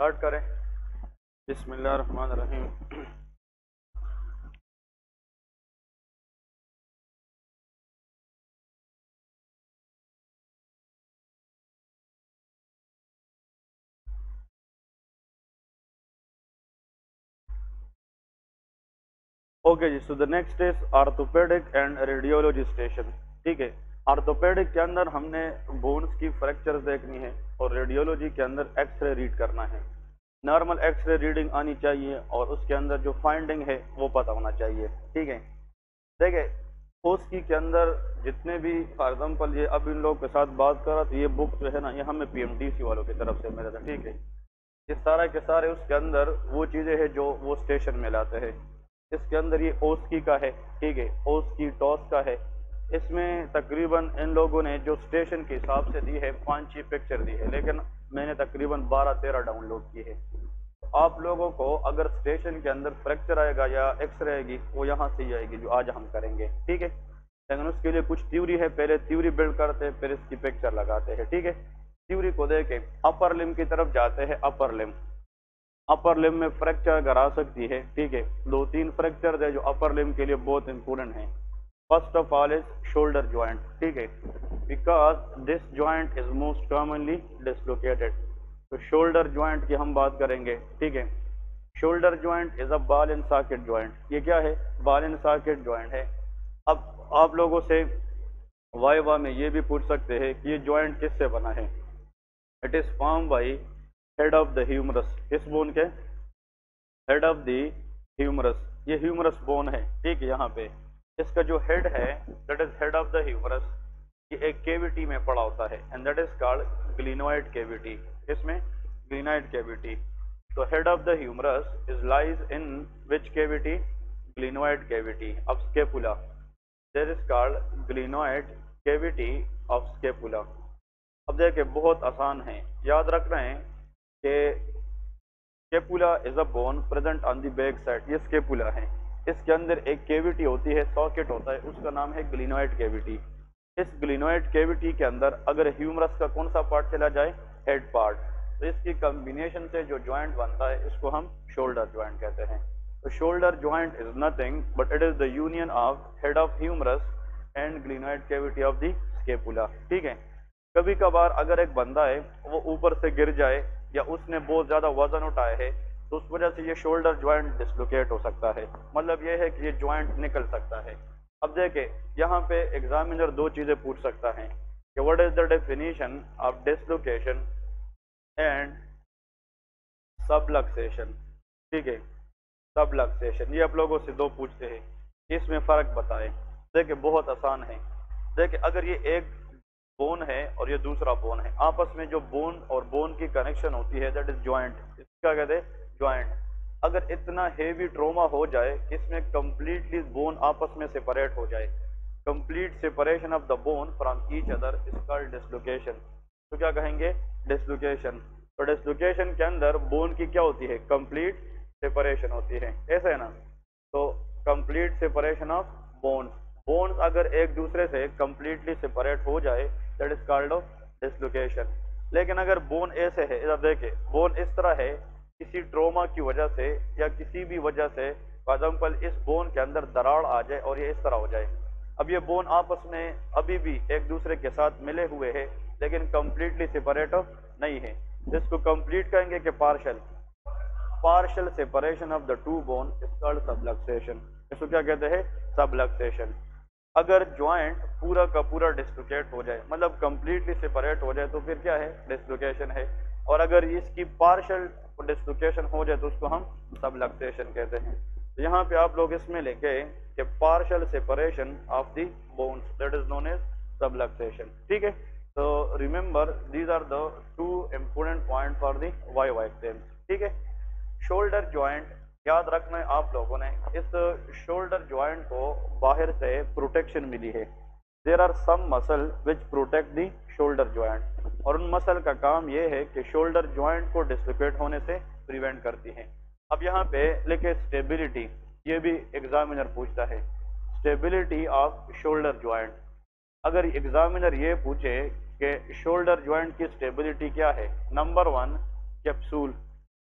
Start करें। बिस्मिल्लाहिर्रहमानिर्रहीम। Okay जी, so the next is orthopaedic and radiology station. ठीक है, आर्थोपेडिक के अंदर हमने बोन्स की फ्रैक्चर्स देखनी है और रेडियोलॉजी के अंदर एक्सरे रीड करना है। नॉर्मल एक्सरे रीडिंग आनी चाहिए और उसके अंदर जो फाइंडिंग है वो पता होना चाहिए। ठीक है, देखिए ओस्की के अंदर जितने भी, फॉर एग्जाम्पल ये अब इन लोगों के साथ बात कर रहा तो ये बुक जो है ना, ये हमें पीएमडीसी वालों की तरफ से मिला था। ठीक है, ये सारा के सारे उसके अंदर वो चीज़ें हैं जो वो स्टेशन में लाते हैं। इसके अंदर ये ओस्की का है। ठीक है, ओस्की टॉस का है। इसमें तकरीबन इन लोगों ने जो स्टेशन के हिसाब से दी है 5-6 पिक्चर दी है, लेकिन मैंने तकरीबन 12-13 डाउनलोड की है। आप लोगों को अगर स्टेशन के अंदर फ्रैक्चर आएगा या एक्सरे आएगी वो यहाँ से ही आएगी जो आज हम करेंगे। ठीक है, लेकिन उसके लिए कुछ थ्योरी है, पहले थ्योरी बिल्ड करते हैं फिर इसकी पिक्चर लगाते हैं। ठीक है, थ्योरी को देके अपर लिम की तरफ जाते हैं। अपर लिम में फ्रैक्चर अगर आ सकती है। ठीक है, 2-3 फ्रैक्चर है जो अपर लिम के लिए बहुत इंपॉर्टेंट है। First of all is shoulder joint. ठीक है, because this joint is most commonly dislocated. तो शोल्डर ज्वाइंट की हम बात करेंगे। ठीक है, shoulder joint is a ball and socket joint. ये क्या है? बॉल एंड सॉकेट ज्वाइंट है। अब आप लोगों से वाइवा में ये भी पूछ सकते हैं कि ये ज्वाइंट किससे बना है। It is form by head of the humerus. किस बोन के? Head of the humerus. ये ह्यूमरस बोन है। ठीक है, यहाँ पे इसका जो हेड है that is head of the humerus. ये एक केविटी में पड़ा होता है and that is called glenoid cavity. इसमें ग्लिनोइड केविटी। तो head of the humerus is lies in which cavity? Glenoid cavity of scapula. There is called glenoid cavity of scapula. अब देखिए बहुत आसान है, याद रखना है कि scapula is a bone present on the back side. ये स्केपुला है, इसके अंदर एक केविटी होती है, सॉकेट होता है, उसका नाम है ग्लिनोइड केविटी। इस ग्लिनोइड केविटी के अंदर अगर ह्यूमरस का कौन सा पार्ट चला जाए? Head part. तो इसकी कॉम्बिनेशन से जो ज्वाइंट बनता है इसको हम शोल्डर ज्वाइंट कहते हैं। तो shoulder joint is nothing but it is the union of head of humerus and glenoid cavity of the scapula. ठीक है, कभी कभार अगर एक बंदा है वो ऊपर से गिर जाए या उसने बहुत ज्यादा वजन उठाया है तो उस वजह से ये शोल्डर ज्वाइंट डिसलोकेट हो सकता है। मतलब ये है कि ये ज्वाइंट निकल सकता है। अब देखे यहाँ पे एग्जामिनर दो चीजें पूछ सकता है कि what is the definition of dislocation and subluxation. ठीक है, सबलक्सेशन ये आप लोगों से दो पूछते हैं, इसमें फर्क बताएं। देखिए बहुत आसान है। देखिए अगर ये एक बोन है और ये दूसरा बोन है, आपस में जो बोन और बोन की कनेक्शन होती है दैट इज ज्वाइंट। इसका कहते हैं ज्वाइंट। अगर इतना हेवी ट्रोमा हो जाए कि इसमें कंप्लीटली बोन आपस में सेपरेट हो जाए, complete separation of the bone from each other is called dislocation. तो क्या कहेंगे? डिसलोकेशन। तो डिसलोकेशन के अंदर बोन की क्या होती है? कंप्लीट सेपरेशन होती है, ऐसा है ना। तो complete separation of bones. Bones अगर एक दूसरे से कंप्लीटली सेपरेट हो जाए that is called of dislocation. लेकिन अगर बोन ऐसे है, इधर देखे बोन इस तरह है, किसी ट्रोमा की वजह से या किसी भी वजह से फॉर एग्जाम्पल इस बोन के अंदर दरार आ जाए और ये इस तरह हो जाए। अब ये बोन आपस में अभी भी एक दूसरे के साथ मिले हुए हैं लेकिन कंप्लीटली सेपरेट नहीं है, जिसको कंप्लीट कहेंगे कि partial. Partial separation of the two bone is called subluxation. इसको क्या कहते हैं? सबलक्सेशन। अगर ज्वाइंट पूरा का पूरा डिसलोकेट हो जाए, मतलब कंप्लीटली सेपरेट हो जाए, तो फिर क्या है? डिसलोकेशन है। और अगर इसकी पार्शियल डिसलोकेशन हो जाए तो उसको हम सबलक्सेशन कहते हैं। तो यहाँ पे आप लोग इसमें लेके कि partial separation of the bones that is known as subluxation. ठीक है, तो remember these are the two important point for the Y exam. ठीक है, शोल्डर ज्वाइंट याद रखना है आप लोगों ने। इस शोल्डर ज्वाइंट को बाहर से प्रोटेक्शन मिली है। There are some muscle which protect the shoulder joint, और उन मसल का काम यह है कि शोल्डर ज्वाइंट को डिसलोकेट होने से प्रिवेंट करती हैं। अब यहाँ पे लिखे स्टेबिलिटी, ये भी एग्जामिनर पूछता है, स्टेबिलिटी ऑफ शोल्डर ज्वाइंट। अगर एग्जामिनर ये पूछे कि शोल्डर ज्वाइंट की स्टेबिलिटी क्या है, नंबर 1 कैप्सूल।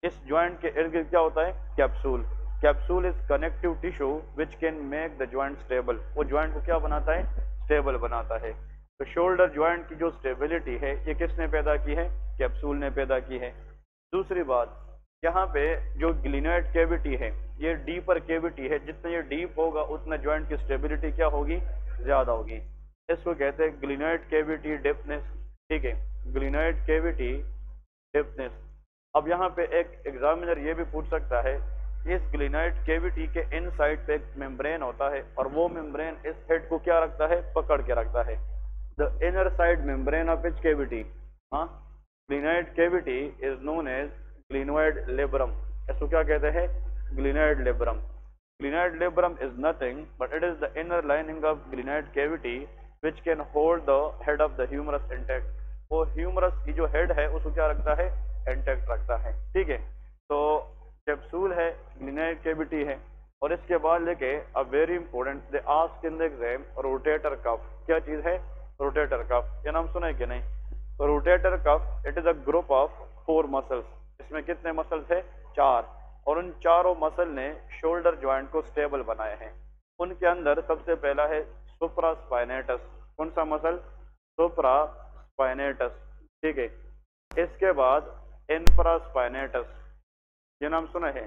इस ज्वाइंट के इर्द गिर्द क्या होता है? Capsule. Capsule is connective tissue which can make the joint stable. वो ज्वाइंट को क्या बनाता है? स्टेबल बनाता है। तो शोल्डर ज्वाइंट की जो स्टेबिलिटी है ये किसने पैदा की है? कैप्सूल ने पैदा की है। दूसरी बात, यहाँ पे जो ग्लिनोइड कैविटी है ये डीपर कैविटी है, जितना ये डीप होगा उतना ज्वाइंट की स्टेबिलिटी क्या होगी? ज्यादा होगी। इसको कहते हैं ग्लिनोइड कैविटी डेप्थनेस। ठीक है, ग्लिनोइड कैविटी डेप्थनेस। अब यहाँ पे एक एग्जामिनर ये भी पूछ सकता है, इस ग्लिनोइड कैविटी के इनसाइड पे एक मेम्ब्रेन होता है और वो मेम्ब्रेन इस हेड को क्या रखता है? पकड़ के रखता है। The inner side membrane of each cavity, हाँ, glenoid cavity is known as glenoid labrum. इसको क्या कहते हैं? Glenoid labrum. Glenoid labrum is nothing but it is the inner lining of glenoid cavity which can hold the head of the humerus intact. वो humerus की जो head है उसको क्या रखता है? इंटैक्ट रखता है। ठीक है, तो कैप्सूल है, ग्लिनोइड कैविटी है, और इसके बाद लेके अब very important they ask in the exam rotator cuff. क्या चीज है? Rotator cuff. ये नाम सुना है कि नहीं? तो rotator cuff it is a group of 4 muscles. इसमें कितने मसल्स है? 4, और उन चारों मसल ने शोल्डर ज्वाइंट को स्टेबल बनाए हैं। उनके अंदर सबसे पहला है सुप्रास्पाइनेटस। कौन सा मसल? सुप्रास्पाइनेटस। ठीक है, इसके बाद इन्फ्रास्पाइनेटस। ये नाम सुना है?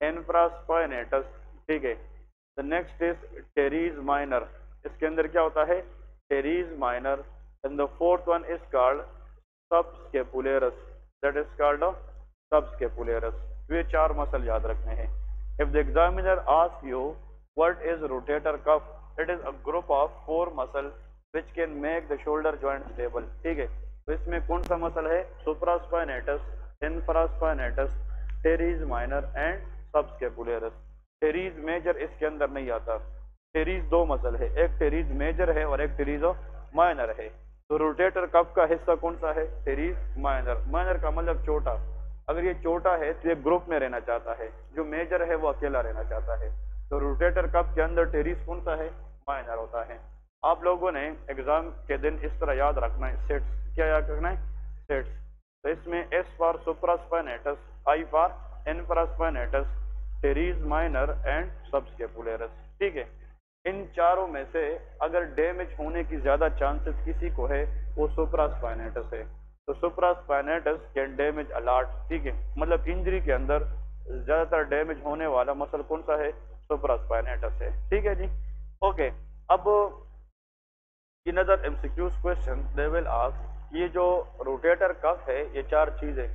इन्फ्रास्पाइनेटस। ठीक है, the next is teres minor. इसके अंदर क्या होता है? Teres minor. And the fourth one is called subscapularis. That is called subscapularis. ये 4 मसल याद रखने हैं। If the examiner ask you what is rotator cuff, it is a group of 4 muscle which can make the shoulder joint stable. ठीक है, तो इसमें कौन सा मसल है? Supraspinatus, infraspinatus, teres minor and सबस्केपुलेरस। Teres major इसके अंदर नहीं आता। टेरीज 2 मसल है, एक टेरीज मेजर है और एक टेरीज माइनर है। तो रोटेटर कफ का हिस्सा कौन सा है? Teres minor. माइनर का मतलब छोटा। अगर ये छोटा है तो ये ग्रुप में रहना चाहता है, जो मेजर है वो अकेला रहना चाहता है। तो रोटेटर कफ के अंदर टेरीज कौन सा है? माइनर होता है। आप लोगों ने एग्जाम के दिन इस तरह याद रखना है, सेट्स। क्या याद रखना है? सेट्स। तो इसमें S for supraspinatus, I for infraspinatus, teres minor and subscapularis. ठीक है, इन चारों में से अगर डैमेज होने की ज्यादा चांसेस किसी को है वो सुप्रास्पाइनेटस है। तो supraspinatus can damage a lot. ठीक है, मतलब इंजरी के अंदर ज्यादातर डैमेज होने वाला मसल कौन सा है? सुप्रास्पाइनेटस है। ठीक है जी, ओके। अब in other MCQs question they will ask, ये जो रोटेटर कफ है ये 4 चीजें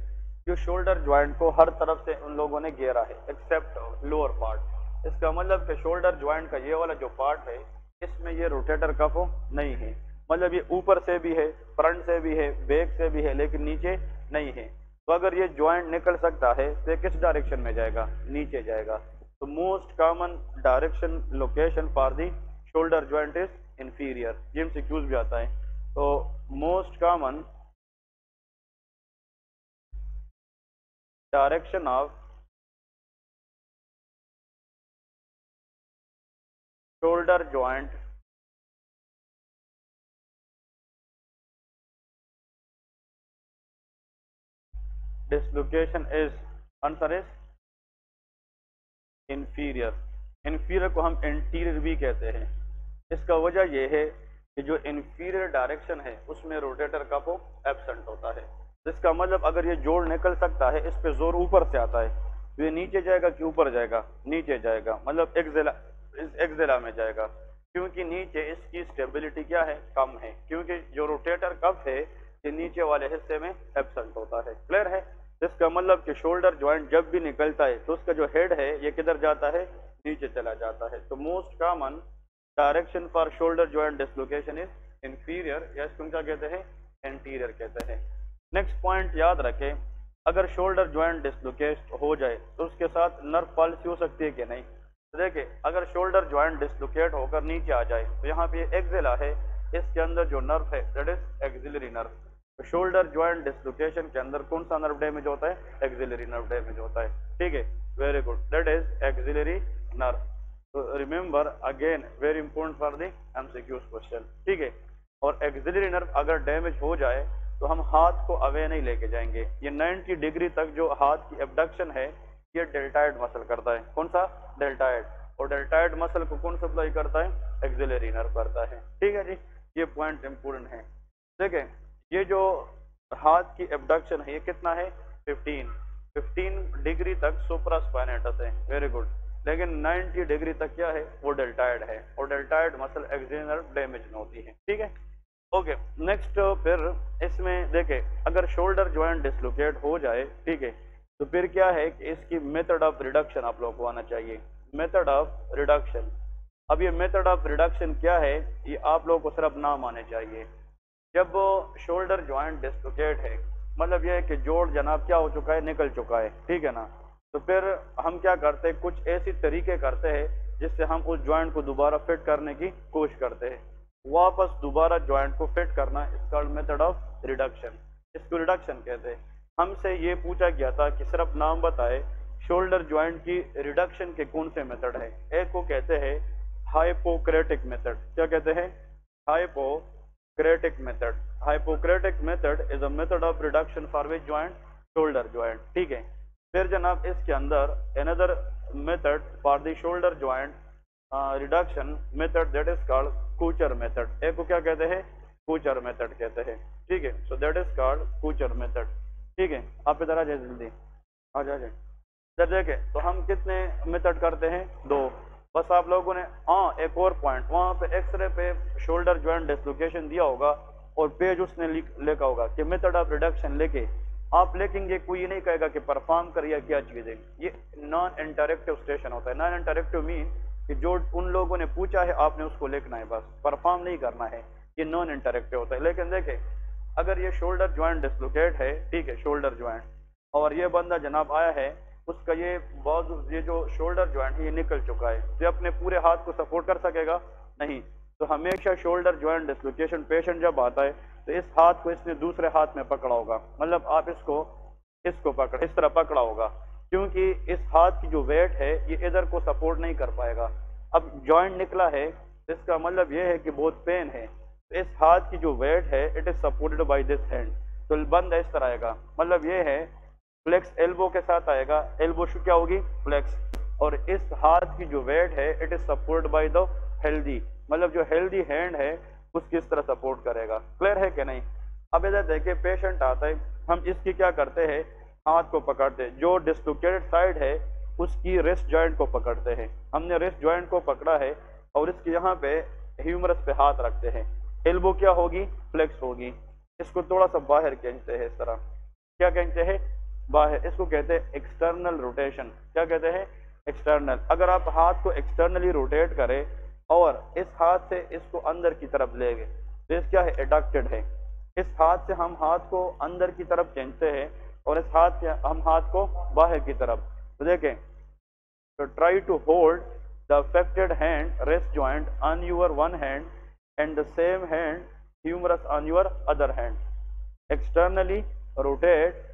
जो शोल्डर ज्वाइंट को हर तरफ से उन लोगों ने घेरा है एक्सेप्ट लोअर पार्ट। इसका मतलब कि शोल्डर ज्वाइंट का ये वाला जो पार्ट है इसमें ये रोटेटर कफ नहीं है। मतलब ये ऊपर से भी है, फ्रंट से भी है, बैक से भी है, लेकिन नीचे नहीं है। तो अगर ये ज्वाइंट निकल सकता है तो ये किस डायरेक्शन में जाएगा? नीचे जाएगा। तो most common direction location for the shoulder joint is inferior. ये एमसीक्यूज भी आता है। तो most common direction off shoulder joint dislocation is, answer is inferior. Inferior को हम इंटीरियर भी कहते हैं। इसका वजह यह है कि जो इंफीरियर डायरेक्शन है उसमें रोटेटर का वो एब्सेंट होता है। इसका मतलब अगर ये जोड़ निकल सकता है, इस पे जोर ऊपर से आता है, तो ये नीचे जाएगा कि ऊपर जाएगा? नीचे जाएगा, मतलब एक्सेला में जाएगा, क्योंकि नीचे इसकी स्टेबिलिटी क्या है? कम है, क्योंकि जो रोटेटर कफ है ये नीचे वाले हिस्से में एब्सेंट होता है। क्लियर है? इसका मतलब कि शोल्डर ज्वाइंट जब भी निकलता है तो उसका जो हेड है ये किधर जाता है? नीचे चला जाता है। तो most common direction for shoulder joint dislocation is inferior, या इसको क्या कहते हैं? एंटीरियर कहते हैं। नेक्स्ट पॉइंट याद रखें, अगर शोल्डर ज्वाइंट डिसलोकेट हो जाए तो उसके साथ नर्व पॉलिसी हो सकती है कि नहीं? तो देखिए, अगर शोल्डर ज्वाइंट डिसलोकेट होकर नीचे आ जाए तो यहाँ पे एक्सेला है, इसके अंदर जो नर्व है दैट इज एक्सिलरी नर्व। तो शोल्डर ज्वाइंट डिसलोकेशन के अंदर कौन सा नर्व डैमेज होता है? एक्सिलरी नर्व डैमेज होता है। ठीक है, very good, that is axillary nerve. तो remember again very important for the MCQs question. ठीक है, और एक्सिलरी नर्व अगर डैमेज हो जाए तो हम हाथ को अवे नहीं लेके जाएंगे। ये 90 डिग्री तक जो हाथ की एबडक्शन है ये डेल्टाइड मसल करता है। कौन सा? डेल्टाइड। और डेल्टाइड मसल को कौन सप्लाई करता है? एक्सिलरी नर्व करता है। ठीक है जी, ये पॉइंट इंपोर्टेंट है। देखें, ये जो हाथ की एबडक्शन है ये कितना है? 15 डिग्री तक सुप्रास्पाइनेटस है। Very good. लेकिन 90 डिग्री तक क्या है? वो डेल्टाइड है। और deltoid muscle axillary nerve damage में होती है। ठीक है, ओके। नेक्स्ट फिर इसमें देखें, अगर शोल्डर ज्वाइंट डिसलोकेट हो जाए, ठीक है, तो फिर क्या है कि इसकी मेथड ऑफ रिडक्शन आप लोगों को आना चाहिए। Method of reduction. अब ये मेथड ऑफ रिडक्शन क्या है, ये आप लोगों को सिर्फ नाम आने चाहिए। जब शोल्डर ज्वाइंट डिसलोकेट है, मतलब यह है कि जोड़ जनाब क्या हो चुका है? निकल चुका है। ठीक है ना, तो फिर हम क्या करते हैं? कुछ ऐसी तरीके करते हैं जिससे हम उस ज्वाइंट को दोबारा फिट करने की कोशिश करते हैं। वापस दोबारा ज्वाइंट को फिट करना इस कॉल्ड मेथड ऑफ रिडक्शन। इसको रिडक्शन कहते हैं। हमसे ये पूछा गया था कि सिर्फ नाम बताए शोल्डर ज्वाइंट की रिडक्शन के कौन से मेथड है। एक को कहते हैं हाइपोक्रेटिक मेथड। क्या कहते हैं? Hippocratic method. Hippocratic method is a method of reduction for which joint? Shoulder joint. ठीक है, फिर जनाब इसके अंदर another method for the shoulder joint reduction method that is called Kocher method. एक को क्या कहते हैं? कूचर मेथड कहते हैं। ठीक है, so that is called Kocher method. ठीक है, आप इधर आ जाए, जल्दी आ जाए। जब देखे तो हम कितने मेथड करते हैं? 2। बस आप लोगों ने, हाँ एक और पॉइंट, वहां पे एक्सरे पे शोल्डर ज्वाइंट डिसलोकेशन दिया होगा और पेज उसने लिखा होगा कि मेथड ऑफ रिडक्शन लेके आप लिखेंगे, कोई ये नहीं कहेगा कि परफॉर्म करिए क्या चीज है। ये नॉन इंटरेक्टिव स्टेशन होता है। नॉन इंटरेक्टिव मीन कि जो उन लोगों ने पूछा है आपने उसको लिखना है, बस परफॉर्म नहीं करना है। ये नॉन इंटरेक्टिव होता है। लेकिन देखे, अगर ये शोल्डर ज्वाइंट डिसलोकेट है, ठीक है, शोल्डर ज्वाइंट, और ये बंदा जनाब आया है, उसका ये जो शोल्डर ज्वाइंट है ये निकल चुका है, तो अपने पूरे हाथ को सपोर्ट कर सकेगा? नहीं। तो हमेशा शोल्डर ज्वाइंट डिसलोकेशन पेशेंट जब आता है तो इस हाथ को इसने दूसरे हाथ में पकड़ा होगा। मतलब आप इसको पकड़, इस तरह पकड़ा होगा, क्योंकि इस हाथ की जो वेट है ये इधर को सपोर्ट नहीं कर पाएगा। अब ज्वाइंट निकला है, तो इसका मतलब ये है कि बहुत पेन है। तो इस हाथ की जो वेट है it is supported by this hand. तो बंद इस तरह आएगा, मतलब ये है फ्लेक्स एल्बो के साथ आएगा। एल्बो क्या होगी? फ्लेक्स। और इस हाथ की जो वेट है it is supported by the healthy, मतलब जो हेल्दी हैंड है उसकी इस तरह सपोर्ट करेगा। क्लियर है कि नहीं? अब इधर देखिए, पेशेंट आता है, हम इसकी क्या करते हैं? हाथ को पकड़ते हैं। जो डिसलोकेटेड साइड है उसकी रिस्ट जॉइंट को पकड़ते हैं। हमने रिस्ट जॉइंट को पकड़ा है और इसके यहाँ पे ह्यूमरस पे हाथ रखते हैं। एल्बो क्या होगी? फ्लेक्स होगी। इसको थोड़ा सा बाहर खींचते हैं, इस तरह। क्या खींचते हैं? बाहर। इसको कहते हैं एक्सटर्नल रोटेशन। क्या कहते हैं? एक्सटर्नल। अगर आप हाथ को एक्सटर्नली रोटेट करें और इस हाथ से इसको अंदर की तरफ ले गए तो इस क्या है? एडक्टेड है। इस हाथ से हम हाथ को अंदर की तरफ खींचते हैं और इस हाथ से हम हाथ को बाहर की तरफ। तो देखें, तो try to hold the affected hand rest joint on your one hand and the same hand humerus on your other hand. Externally rotate,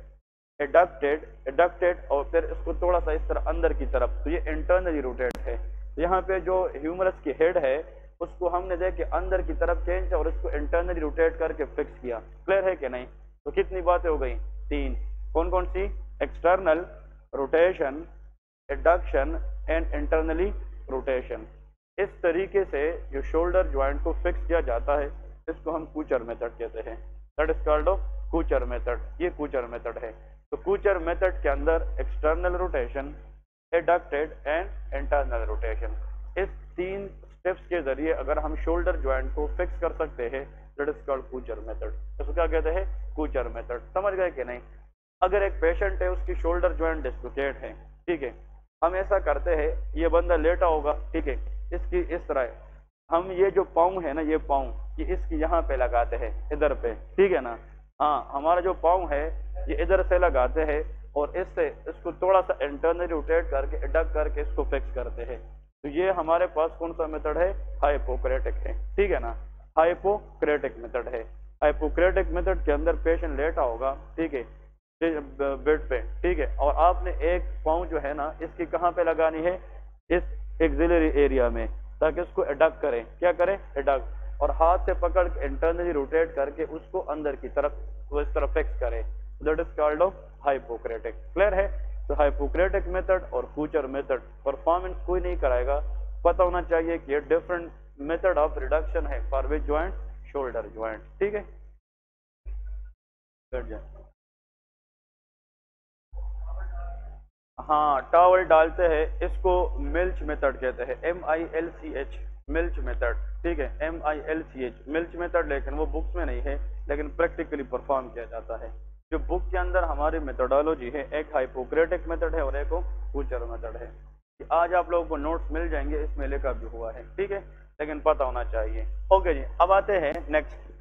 adducted और फिर इसको थोड़ा सा इस तरह अंदर की तरफ, तो ये इंटरनली रोटेट है। यहाँ पे जो ह्यूमरस की हेड है उसको हमने देख के अंदर की तरफ चेंज और इसको इंटरनली रोटेट करके फिक्स किया। क्लियर है कि नहीं? तो कितनी बातें हो गई? 3। कौन कौन सी? External rotation, adduction and internally rotation. इस तरीके से जो शोल्डर ज्वाइंट को फिक्स किया जाता है इसको हम कूचर मेथड कहते हैं। That is called Kocher method. ये कूचर मेथड है। तो कूचर मेथड के अंदर external rotation, adducted and internal rotation, इस 3 स्टेप्स के जरिए अगर हम शोल्डर ज्वाइंट को फिक्स कर सकते हैं that is called Kocher method. इसको क्या कहते हैं? कूचर मेथड। समझ गए कि नहीं? अगर एक पेशेंट है उसकी शोल्डर ज्वाइंट डिसलोकेट है, ठीक है, हम ऐसा करते हैं, ये बंदा लेटा होगा, ठीक है, इसकी इस तरह हम ये जो पाँव है ना, ये पाँव ये इसकी यहाँ पे लगाते हैं, इधर पे, ठीक है ना। हाँ, हमारा जो पाँव है ये इधर से लगाते हैं और इससे इसको थोड़ा सा इंटरनली रोटेट करके एडक्ट करके इसको फिक्स करते हैं। तो ये हमारे पास कौन सा मेथड है? हाइपोक्रेटिक है। ठीक है ना, हाइपोक्रेटिक मेथड है। हाइपोक्रेटिक मेथड के अंदर पेशेंट लेटा होगा, ठीक है, बेड पे, ठीक है, और आपने एक पाँव जो है ना इसकी कहाँ पे लगानी है? इस एक्सिलरी एरिया में, ताकि इसको एडक्ट करें। क्या करें? एडक्ट। और हाथ से पकड़ के इंटरनली रोटेट करके उसको अंदर की तरफ वो इस तरफ फिक्स करे, that is called of hippocratic. Clear है? तो हाइपोक्रेटिक मेथड और फ्यूचर मेथड परफॉर्मेंस कोई नहीं कराएगा, पता होना चाहिए कि ये डिफरेंट मेथड ऑफ रिडक्शन है for which joint, shoulder joint. ठीक है, हाँ टॉवल डालते हैं, इसको मिल्च मेथड कहते हैं, MILCH, मिल्च मेथड। ठीक है, MILCH मिल्च मेथड, लेकिन वो बुक्स में नहीं है, लेकिन प्रैक्टिकली परफॉर्म किया जाता है। जो बुक के अंदर हमारी मेथोडोलॉजी है, एक हाइपोक्रेटिक मेथड है और एक फ्यूचर मेथड है। आज आप लोगों को नोट्स मिल जाएंगे, इस मेले का भी हुआ है। ठीक है, लेकिन पता होना चाहिए। ओके जी, अब आते हैं नेक्स्ट।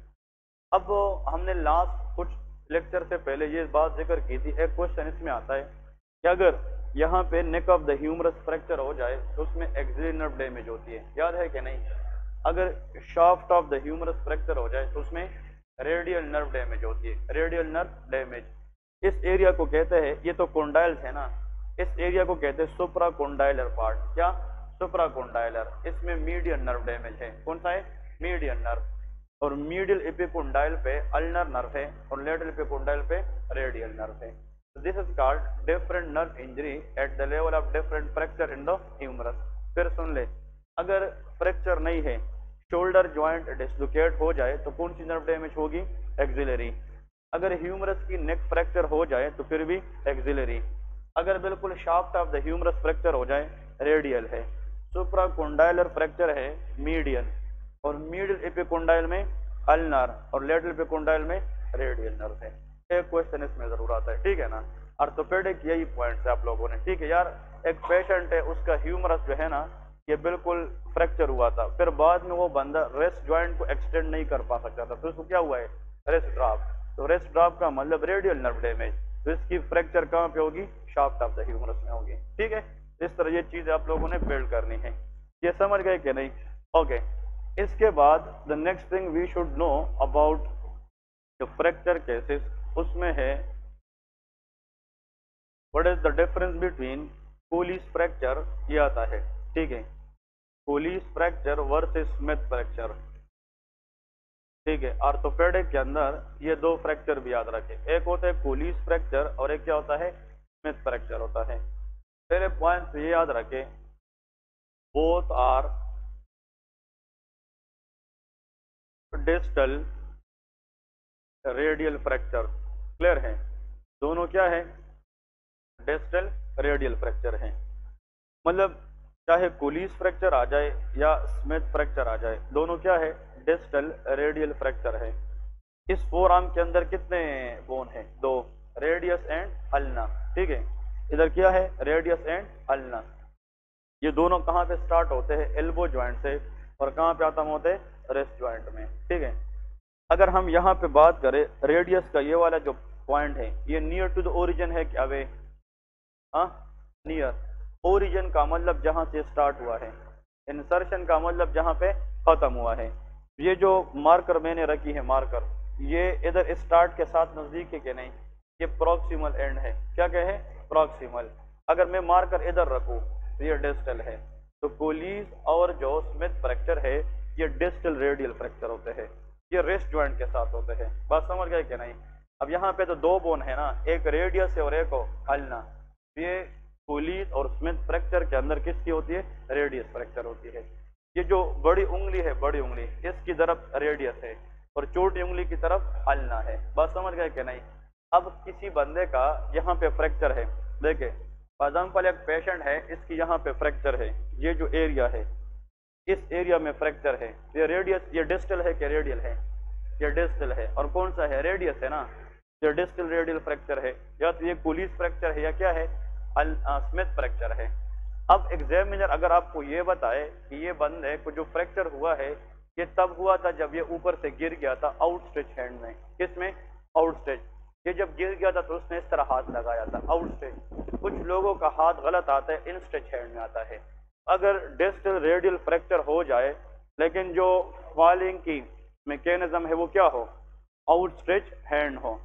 अब हमने लास्ट कुछ लेक्चर से पहले ये बात जिक्र की थी, एक क्वेश्चन इसमें आता है कि अगर यहाँ पे neck of the humerus fracture हो जाए तो उसमें एक्सिलरी नर्व डैमेज होती है, याद है कि नहीं? अगर shaft of the humerus fracture हो जाए तो उसमें रेडियल नर्व डैमेज होती है, रेडियल नर्व डैमेज। इस एरिया को कहते हैं, ये तो कोंडाइल्स है ना, इस एरिया को कहते हैं सुप्रा कोंडाइलर पार्ट। क्या? सुप्रा कोंडाइलर। इसमें मीडियन नर्व डैमेज है। कौन सा है? Median nerve. और मीडियल एपिकोंडाइल पे अल्नर नर्व है और लेटरल एपिकोंडाइल पे रेडियल नर्व है। This is called different nerve injury at the level of different fracture in the humerus. फिर सुन ले, अगर फ्रैक्चर नहीं है, शोल्डर ज्वाइंट डिस्लोकेट हो जाए तो कौन सी नर्व डैमेज होगी? एक्सिलरी। अगर ह्यूमरस की नेक फ्रैक्चर हो जाए तो फिर भी एक्सिलरी। अगर बिल्कुल shaft of the humerus fracture हो जाए, रेडियल है। सुप्राकोंडाइलर फ्रैक्चर है, मीडियन। और मिडिल एपिकोंडाइल में अल्नर और लेटरल एपिकोंडाइल में रेडियल नर्व है। एक क्वेश्चन इसमें जरूर आता है, ठीक है ना? ऑर्थोपेडिक यही पॉइंट्स है आप लोगों ने। ठीक है यार, एक पेशेंट है, उसका ह्यूमरस जो है ना ये बिल्कुल फ्रैक्चर हुआ था, फिर बाद में वो बंदा रेस्ट ज्वाइंट को एक्सटेंड नहीं कर पा सकता था, तो उसको क्या हुआ है? Rest drop. तो रेस्ट ड्रॉप का मतलब रेडियल नर्व डैमेज। तो इसकी फ्रैक्चर कहाँ पे होगी? शाफ्ट ऑफ द ह्यूमरस में होगी। ठीक है, इस तरह ये चीज आप लोगों ने बिल्ड करनी है। ये समझ गए कि नहीं? ओके, इसके बाद the next thing we should know about the fracture cases, उसमें है what is the difference between Colles fracture, ये आता है। ठीक है, Colles fracture versus Smith fracture. ठीक है, ऑर्थोपेडिक के अंदर ये दो फ्रैक्चर भी याद रखें, एक होता है कोलीस फ्रैक्चर और एक क्या होता है? स्मिथ फ्रैक्चर होता है। पहले पॉइंट ये याद रखें, both are distal radial fracture. Clear है? दोनों क्या है? डिस्टल रेडियल फ्रैक्चर है। मतलब चाहे कोलीस फ्रैक्चर आ जाए या स्मिथ फ्रैक्चर आ जाए, दोनों क्या है? डिस्टल रेडियल फ्रैक्चर है। इस फोर आर्म के अंदर कितने बोन है? दो, रेडियस एंड अल्ना। ठीक है, इधर क्या है? Radius and ulna. ये दोनों कहाँ पे स्टार्ट होते हैं? एल्बो ज्वाइंट से, और कहाँ पे खत्म होते हैं? रेस्ट ज्वाइंट में। ठीक है, अगर हम यहाँ पे बात करें रेडियस का, ये वाला जो पॉइंट है ये नियर टू द ओरिजिन है क्या? वे हाँ, नियर। ओरिजिन का मतलब जहां से स्टार्ट हुआ है, इंसर्शन का मतलब जहां पे खत्म हुआ है। ये जो मार्कर मैंने रखी है, मार्कर ये इधर स्टार्ट के साथ नजदीक है कि नहीं? ये प्रॉक्सिमल एंड है। क्या कहे? प्रॉक्सिमल। अगर मैं मार्कर इधर रखूं तो ये डिस्टल है। तो कोलीस और जो स्मिथ फ्रैक्चर है ये डिस्टल रेडियल फ्रैक्चर होते हैं, ये रेस्ट ज्वाइंट के साथ होते हैं। बात समझ गए कि नहीं? अब यहाँ पे तो दो बोन है ना, एक रेडियस है और एक अल्ना। ये कोलीस और स्मिथ फ्रैक्चर के अंदर किसकी होती है? रेडियस फ्रैक्चर होती है। ये जो बड़ी उंगली है, बड़ी उंगली, इसकी तरफ रेडियस है और छोटी उंगली की तरफ अल्ना है। बात समझ गए कि नहीं? अब किसी बंदे का यहाँ पे फ्रैक्चर है, देखे फॉर एग्जाम्पल एक पेशेंट है, इसकी यहाँ पे फ्रैक्चर है, ये जो एरिया है इस एरिया में फ्रैक्चर है, ये रेडियस, ये डिस्टल है कि रेडियल है? ये डिस्टल है। और कौन सा है? रेडियस है ना, ये डिस्टल रेडियल फ्रैक्चर है। या तो ये कोलीस फ्रैक्चर है या क्या है? स्मिथ फ्रैक्चर है। अब एग्जामिनर अगर आपको ये बताए कि ये बंदे को जो फ्रैक्चर हुआ है ये तब हुआ था जब ये ऊपर से गिर गया था आउटस्ट्रेच हैंड में। किसमें? आउटस्ट्रेच। ये जब गिर गया था तो उसने इस तरह हाथ लगाया था, आउटस्ट्रेच। कुछ लोगों का हाथ गलत आता है, इनस्ट्रेच हैंड में आता है। अगर डिस्टल रेडियल फ्रैक्चर हो जाए लेकिन जो फॉलिंग की मैकेनिज्म है वो क्या हो? आउटस्ट्रेच हैंड हो।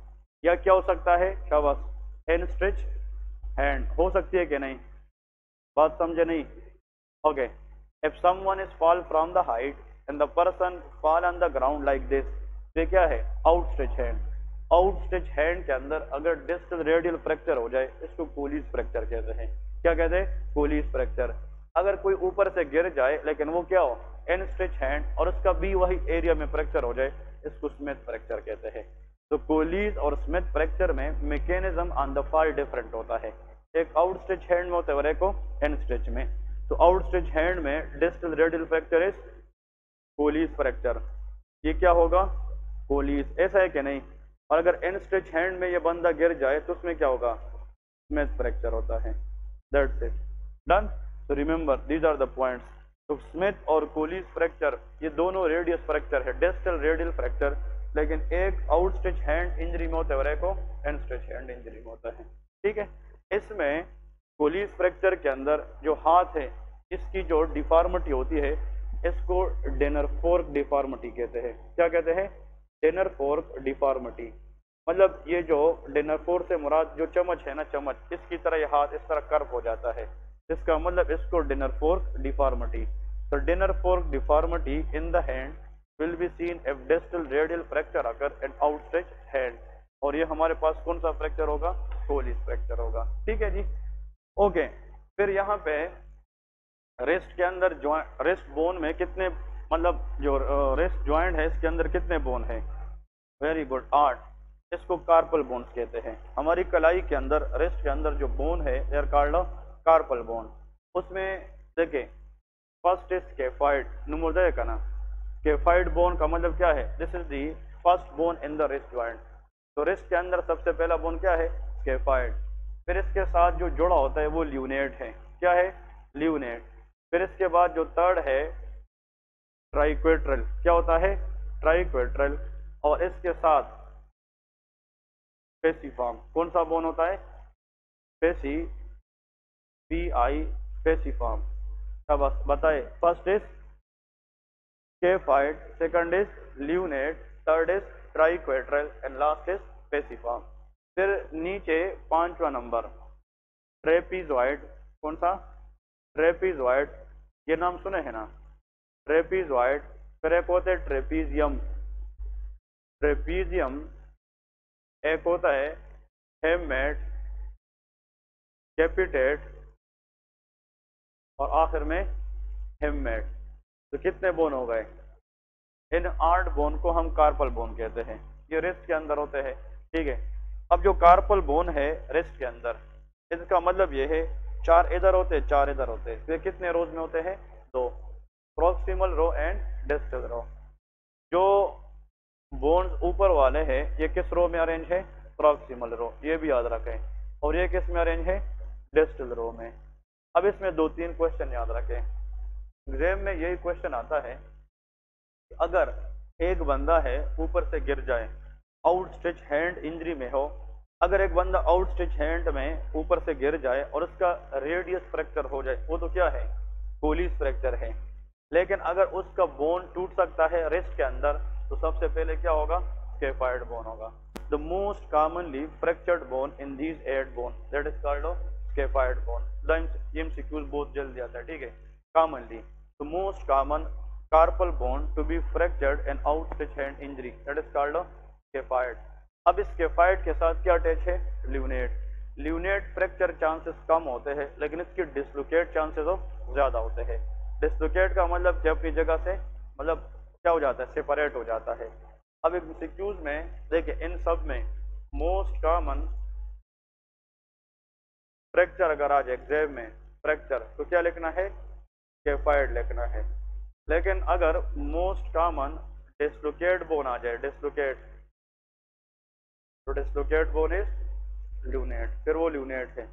या क्या हो सकता है? शाबाश, इनस्ट्रेच हैंड हो सकती है कि नहीं? बात समझे नहीं? Okay, if someone is fall from the height and the person fall on the ground like this, ये क्या है, आउटस्ट्रेच हैंड। आउटस्ट्रेच हैंड के अंदर अगर डिस्टल रेडियल फ्रैक्चर हो जाए इसको कोलीज फ्रैक्चर कहते हैं। क्या कहते हैं, कोलीज फ्रैक्चर। अगर कोई ऊपर से गिर जाए लेकिन वो क्या हो, एनस्ट्रेच हैंड, और उसका भी वही एरिया में फ्रैक्चर हो जाए, इसको स्मिथ फ्रैक्चर कहते हैं। तो कोलीज और स्मिथ फ्रैक्चर में mechanism on the far different होता है, एक आउटस्ट्रेच हैंड में होता है और एक को एनस्ट्रेच में। तो आउटस्ट्रेच हैंड में distal radial fracture is Colles fracture, ये क्या होगा, कोलीज, ऐसा है कि नहीं। और अगर एनस्ट्रेच हैंड में ये बंदा गिर जाए तो उसमें क्या होगा, स्मिथ फ्रैक्चर होता है। That's it, done. तो remember these are the points. तो स्मिथ और कोलीज फ्रैक्चर ये दोनों रेडियस फ्रैक्चर है, डिस्टल रेडियल फ्रैक्चर, लेकिन एक आउटस्ट्रेच हैंड इंजरी में होता है और एक को एनस्ट्रेच हैंड इंजरी में होता है। ठीक है, इसमें कोलीज फ्रैक्चर के अंदर जो हाथ है इसकी जो डिफॉर्मिटी होती है इसको डेनर फोर्क डिफॉर्मिटी कहते हैं। क्या कहते हैं, डेनर फोर्क डिफॉर्मिटी। मतलब ये जो डेनर फोर्क से मुराद जो चम्मच है ना, चम्मच, इसकी तरह ये हाथ इस तरह कर्व हो जाता है, इसका मतलब इसको डिनर फोर्क डिफॉर्मिटी। तो dinner fork deformity in the hand will be seen if distal radial fracture occur and outstretch hand, और ये हमारे पास कौन सा फ्रैक्चर होगा, कोलीज फ्रैक्चर होगा। ठीक है जी, ओके। फिर यहाँ पे रेस्ट के अंदर रेस्ट बोन में कितने, मतलब जो रेस्ट ज्वाइंट है इसके अंदर कितने बोन है, वेरी गुड, 8, इसको कार्पल बोन्स कहते हैं। हमारी कलाई के अंदर, रेस्ट के अंदर जो बोन है they are called carpal bone. उसमें देखिए फर्स्ट इज स्केफाइड, नुमोदय का ना, स्केफाइड बोन का मतलब क्या है, this is the first bone in the rest joint. तो रेस्ट के अंदर सबसे पहला बोन क्या है, स्केफाइड। फिर इसके साथ जो जुड़ा होता है वो ल्यूनेट है, क्या है, ल्यूनेट। फिर इसके बाद जो थर्ड है ट्राइक्वेट्रल, क्या होता है, ट्राइक्वेट्रल। और इसके साथ पेसिफॉर्म, कौन सा बोन होता है, पेसी, PI, पेसिफॉर्म। अब बताए, first is scaphoid, second is lunate, third is triquetral and last is pisiform. फिर नीचे 5वां नंबर ट्रेपीजॉइड, कौन सा, ट्रेपीजॉइड, ये नाम सुने हैं ना, ट्रेपीजॉइड। फिर एक होता है ट्रेपीजियम, ट्रेपीजियम, एक होता है हेममेट, कैपिटेट और आखिर में हेममेट। तो कितने बोन हो गए, इन 8 बोन को हम कार्पल बोन कहते हैं, ये रेस्ट के अंदर होते हैं। ठीक है, अब जो कार्पल बोन है रेस्ट के अंदर, इसका मतलब ये है 4 इधर होते हैं 4 इधर होते हैं। तो ये कितने रोज में होते हैं, 2, proximal row and distal row. जो बोन्स ऊपर वाले हैं ये किस रो में अरेंज है, प्रॉक्सिमल रो, ये भी याद रखें। और ये किस में अरेंज है, डिस्टल रो में। अब इसमें 2-3 क्वेश्चन याद रखें, एग्जाम में यही क्वेश्चन आता है, अगर एक बंदा है ऊपर से गिर जाए, आउटस्ट्रेच हैंड इंजरी में हो, अगर एक बंदा आउटस्ट्रेच हैंड में ऊपर से गिर जाए और उसका रेडियस फ्रैक्चर हो जाए, वो तो क्या है, कोलीज फ्रैक्चर है। लेकिन अगर उसका बोन टूट सकता है रेस्ट के अंदर, तो सबसे पहले क्या होगा, स्केफाइड बोन होगा। The most commonly fractured bone in these 8 bone that is called scaphoid bone. The MCQs बहुत जल्दी आता है, ठीक है। Commonly, the most common carpal bone to be fractured and outstretch hand injury that is called scaphoid. अब इस scaphoid के साथ क्या अटैच है, ल्यूनेट। ल्यूनेट फ्रैक्चर चांसेस कम होते हैं लेकिन इसके डिस्लोकेट चांसेस ज्यादा होते हैं। डिस्लोकेट का मतलब कि अपनी जगह से मतलब क्या हो जाता है, सेपरेट हो जाता है। अब एक MCQs में देखिए, इन सब में मोस्ट कॉमन फ्रैक्चर अगर आ जाए एग्जाम में फ्रैक्चर, तो क्या लिखना है, स्केफाइड लिखना है। लेकिन अगर मोस्ट कॉमन डिस्लोकेट बोन आ जाए, डिस्लोकेट, तो डिस्लोकेट बोन इज ल्यूनेट, फिर वो ल्यूनेट है।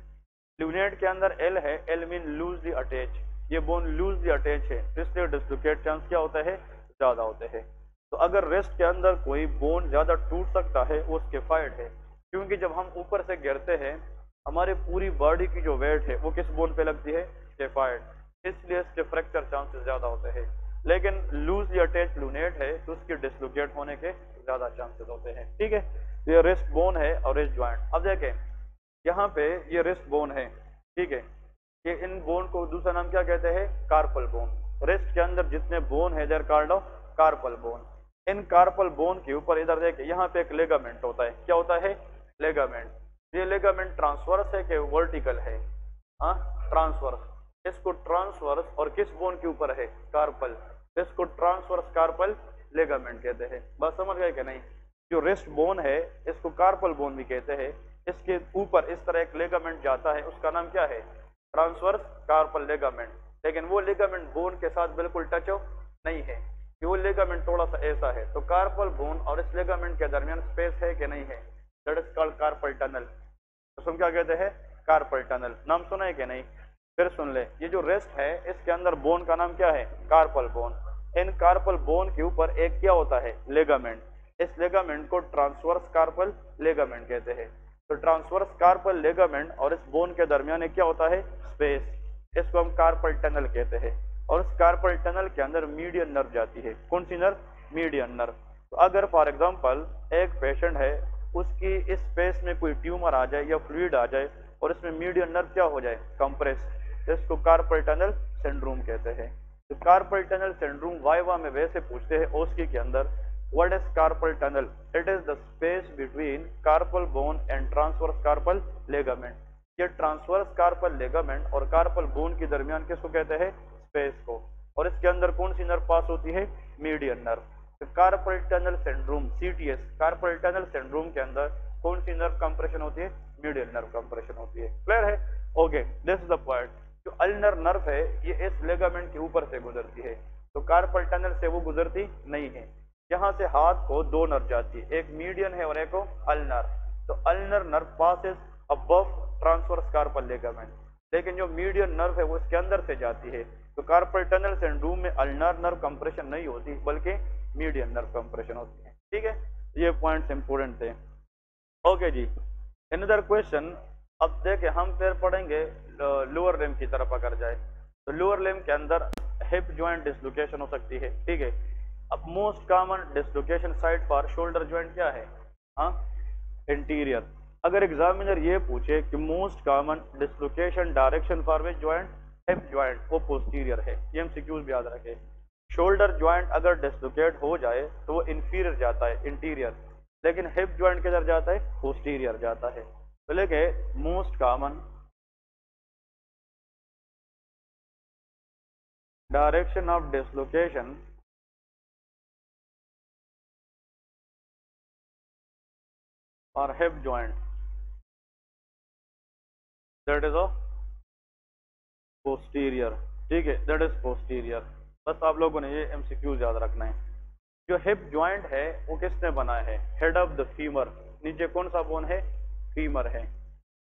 ल्यूनेट के अंदर L है, L मीन लूजली अटैच, ये बोन लूजली अटैच है, तो इसलिए डिस्लोकेट चांस क्या होता है, ज्यादा होते हैं। तो अगर रेस्ट के अंदर कोई बोन ज्यादा टूट सकता है वो स्केफाइड है, क्योंकि जब हम ऊपर से गिरते हैं हमारे पूरी बॉडी की जो वेट है वो किस बोन पे लगती है, स्केफाइड, इसलिए इसके फ्रैक्चर चांसेस ज्यादा होते हैं। लेकिन लूजली अटैच ल्यूनेट है तो उसके डिस्लोकेट होने के ज्यादा चांसेस होते हैं, ठीक है। ये रेस्ट बोन है और रेस्ट ज्वाइंट। अब देखें यहाँ पे ये रेस्ट बोन है, ठीक है, ये इन बोन को दूसरा नाम क्या कहते हैं, कार्पल बोन। रिस्ट के अंदर जितने बोन है देयर कॉल्ड कार्पल बोन। इन कार्पल बोन के ऊपर इधर देखिए यहाँ पे एक लेगामेंट होता है। क्या होता है? लेगामेंट। ये लेगामेंट ट्रांसवर्स है कि वर्टिकल है? हाँ, ट्रांसवर्स। इसको ट्रांसवर्स और किस बोन के ऊपर है? कार्पल। इसको ट्रांसवर्स कार्पल लेगामेंट कहते हैं। बस समझ गए कि नहीं? जो रिस्ट बोन है इसको कार्पल बोन भी कहते हैं। इसके ऊपर इस तरह एक लेगामेंट जाता है, उसका नाम क्या है? Transverse carpal ligament. लेकिन वो लेगामेंट बोन के साथ बिल्कुल टच नहीं है, वो लेगामेंट थोड़ा सा ऐसा है। तो कार्पल बोन और इस लेगामेंट के दरमियान स्पेस है कि नहीं है? That is called carpal tunnel. तो हम क्या कहते हैं? Carpal tunnel. नाम सुना है कि नहीं? फिर सुन ले, ये जो रेस्ट है इसके अंदर बोन का नाम क्या है? Carpal bone. इन कार्पल बोन के ऊपर एक क्या होता है? लेगामेंट। इस लेगामेंट को ट्रांसवर्स कार्पल लेगामेंट कहते हैं। तो ट्रांसवर्स कार्पल लेगामेंट और इस बोन के दरमियान एक क्या होता है? स्पेस। इसको हम कार्पल टनल कहते हैं। और उस कार्पल टनल के अंदर मीडियन नर्व जाती है। कौन सी नर्व? Median nerve. तो अगर फॉर एग्जांपल एक पेशेंट है, उसकी इस स्पेस में कोई ट्यूमर आ जाए या फ्लूइड आ जाए और इसमें मीडियन नर्व क्या हो जाए? कंप्रेस, इसको कार्पल टनल सिंड्रोम कहते हैं। तो कार्पल टनल सिंड्रोम वाइवा में वैसे पूछते हैं ओस्की के अंदर, what is carpal tunnel? It is the space between carpal bone and transverse carpal ligament. ये ट्रांसवर्स कार्पल लेगामेंट और कार्पल बोन के दरमियान किसको कहते हैं? स्पेस को। और इसके अंदर कौन सी नर्व पास होती है? Median nerve. तो carpal tunnel syndrome CTS, carpal tunnel syndrome के अंदर कौन सी नर्व कंप्रेशन होती है? मीडियन नर्व कंप्रेशन होती है। क्लियर है? Okay, this is the point. जो अल्नर नर्व है ये इस लेगामेंट के ऊपर से गुजरती है, तो कार्पल टनल से वो गुजरती नहीं है। यहाँ से हाथ को दो नर्व जाती है, एक मीडियन है और एक अल्नर। तो ulnar nerve passes above transverse carpal ligament, लेकिन जो मीडियन नर्व है वो इसके अंदर से जाती है। तो कार्पल टनल सिंड्रोम में अल्नर नर्व कंप्रेशन नहीं होती बल्कि मीडियन नर्व कंप्रेशन होती है। ठीक है, ये पॉइंट्स इंपोर्टेंट थे। ओके जी, अनदर क्वेश्चन। अब देखें, हम फिर पढ़ेंगे लोअर लिम्ब की तरफ अगर जाए तो लोअर लिम्ब के अंदर हिप जॉइंट डिसलोकेशन हो सकती है। ठीक है, अब most common dislocation site for shoulder joint क्या है? हाँ, इंटीरियर। अगर एग्जामिनर ये पूछे कि most common dislocation direction for which joint? Hip joint, वो पोस्टीरियर है। ये एमसीक्यूज भी याद रखें। शोल्डर जॉइंट अगर डिसलोकेट हो जाए तो वो इंफीरियर जाता है, इंटीरियर। लेकिन हिप जॉइंट किधर जाता है? पोस्टीरियर जाता है। तो लेके most common direction of dislocation और hip joint, that is of posterior. ठीक है, दैट इज पोस्टीरियर। बस आप लोगों ने ये एमसीक्यूज याद रखना है। जो हिप जॉइंट है वो किसने बनाया है? Head of the femur. नीचे कौन सा बोन है? फीमर है।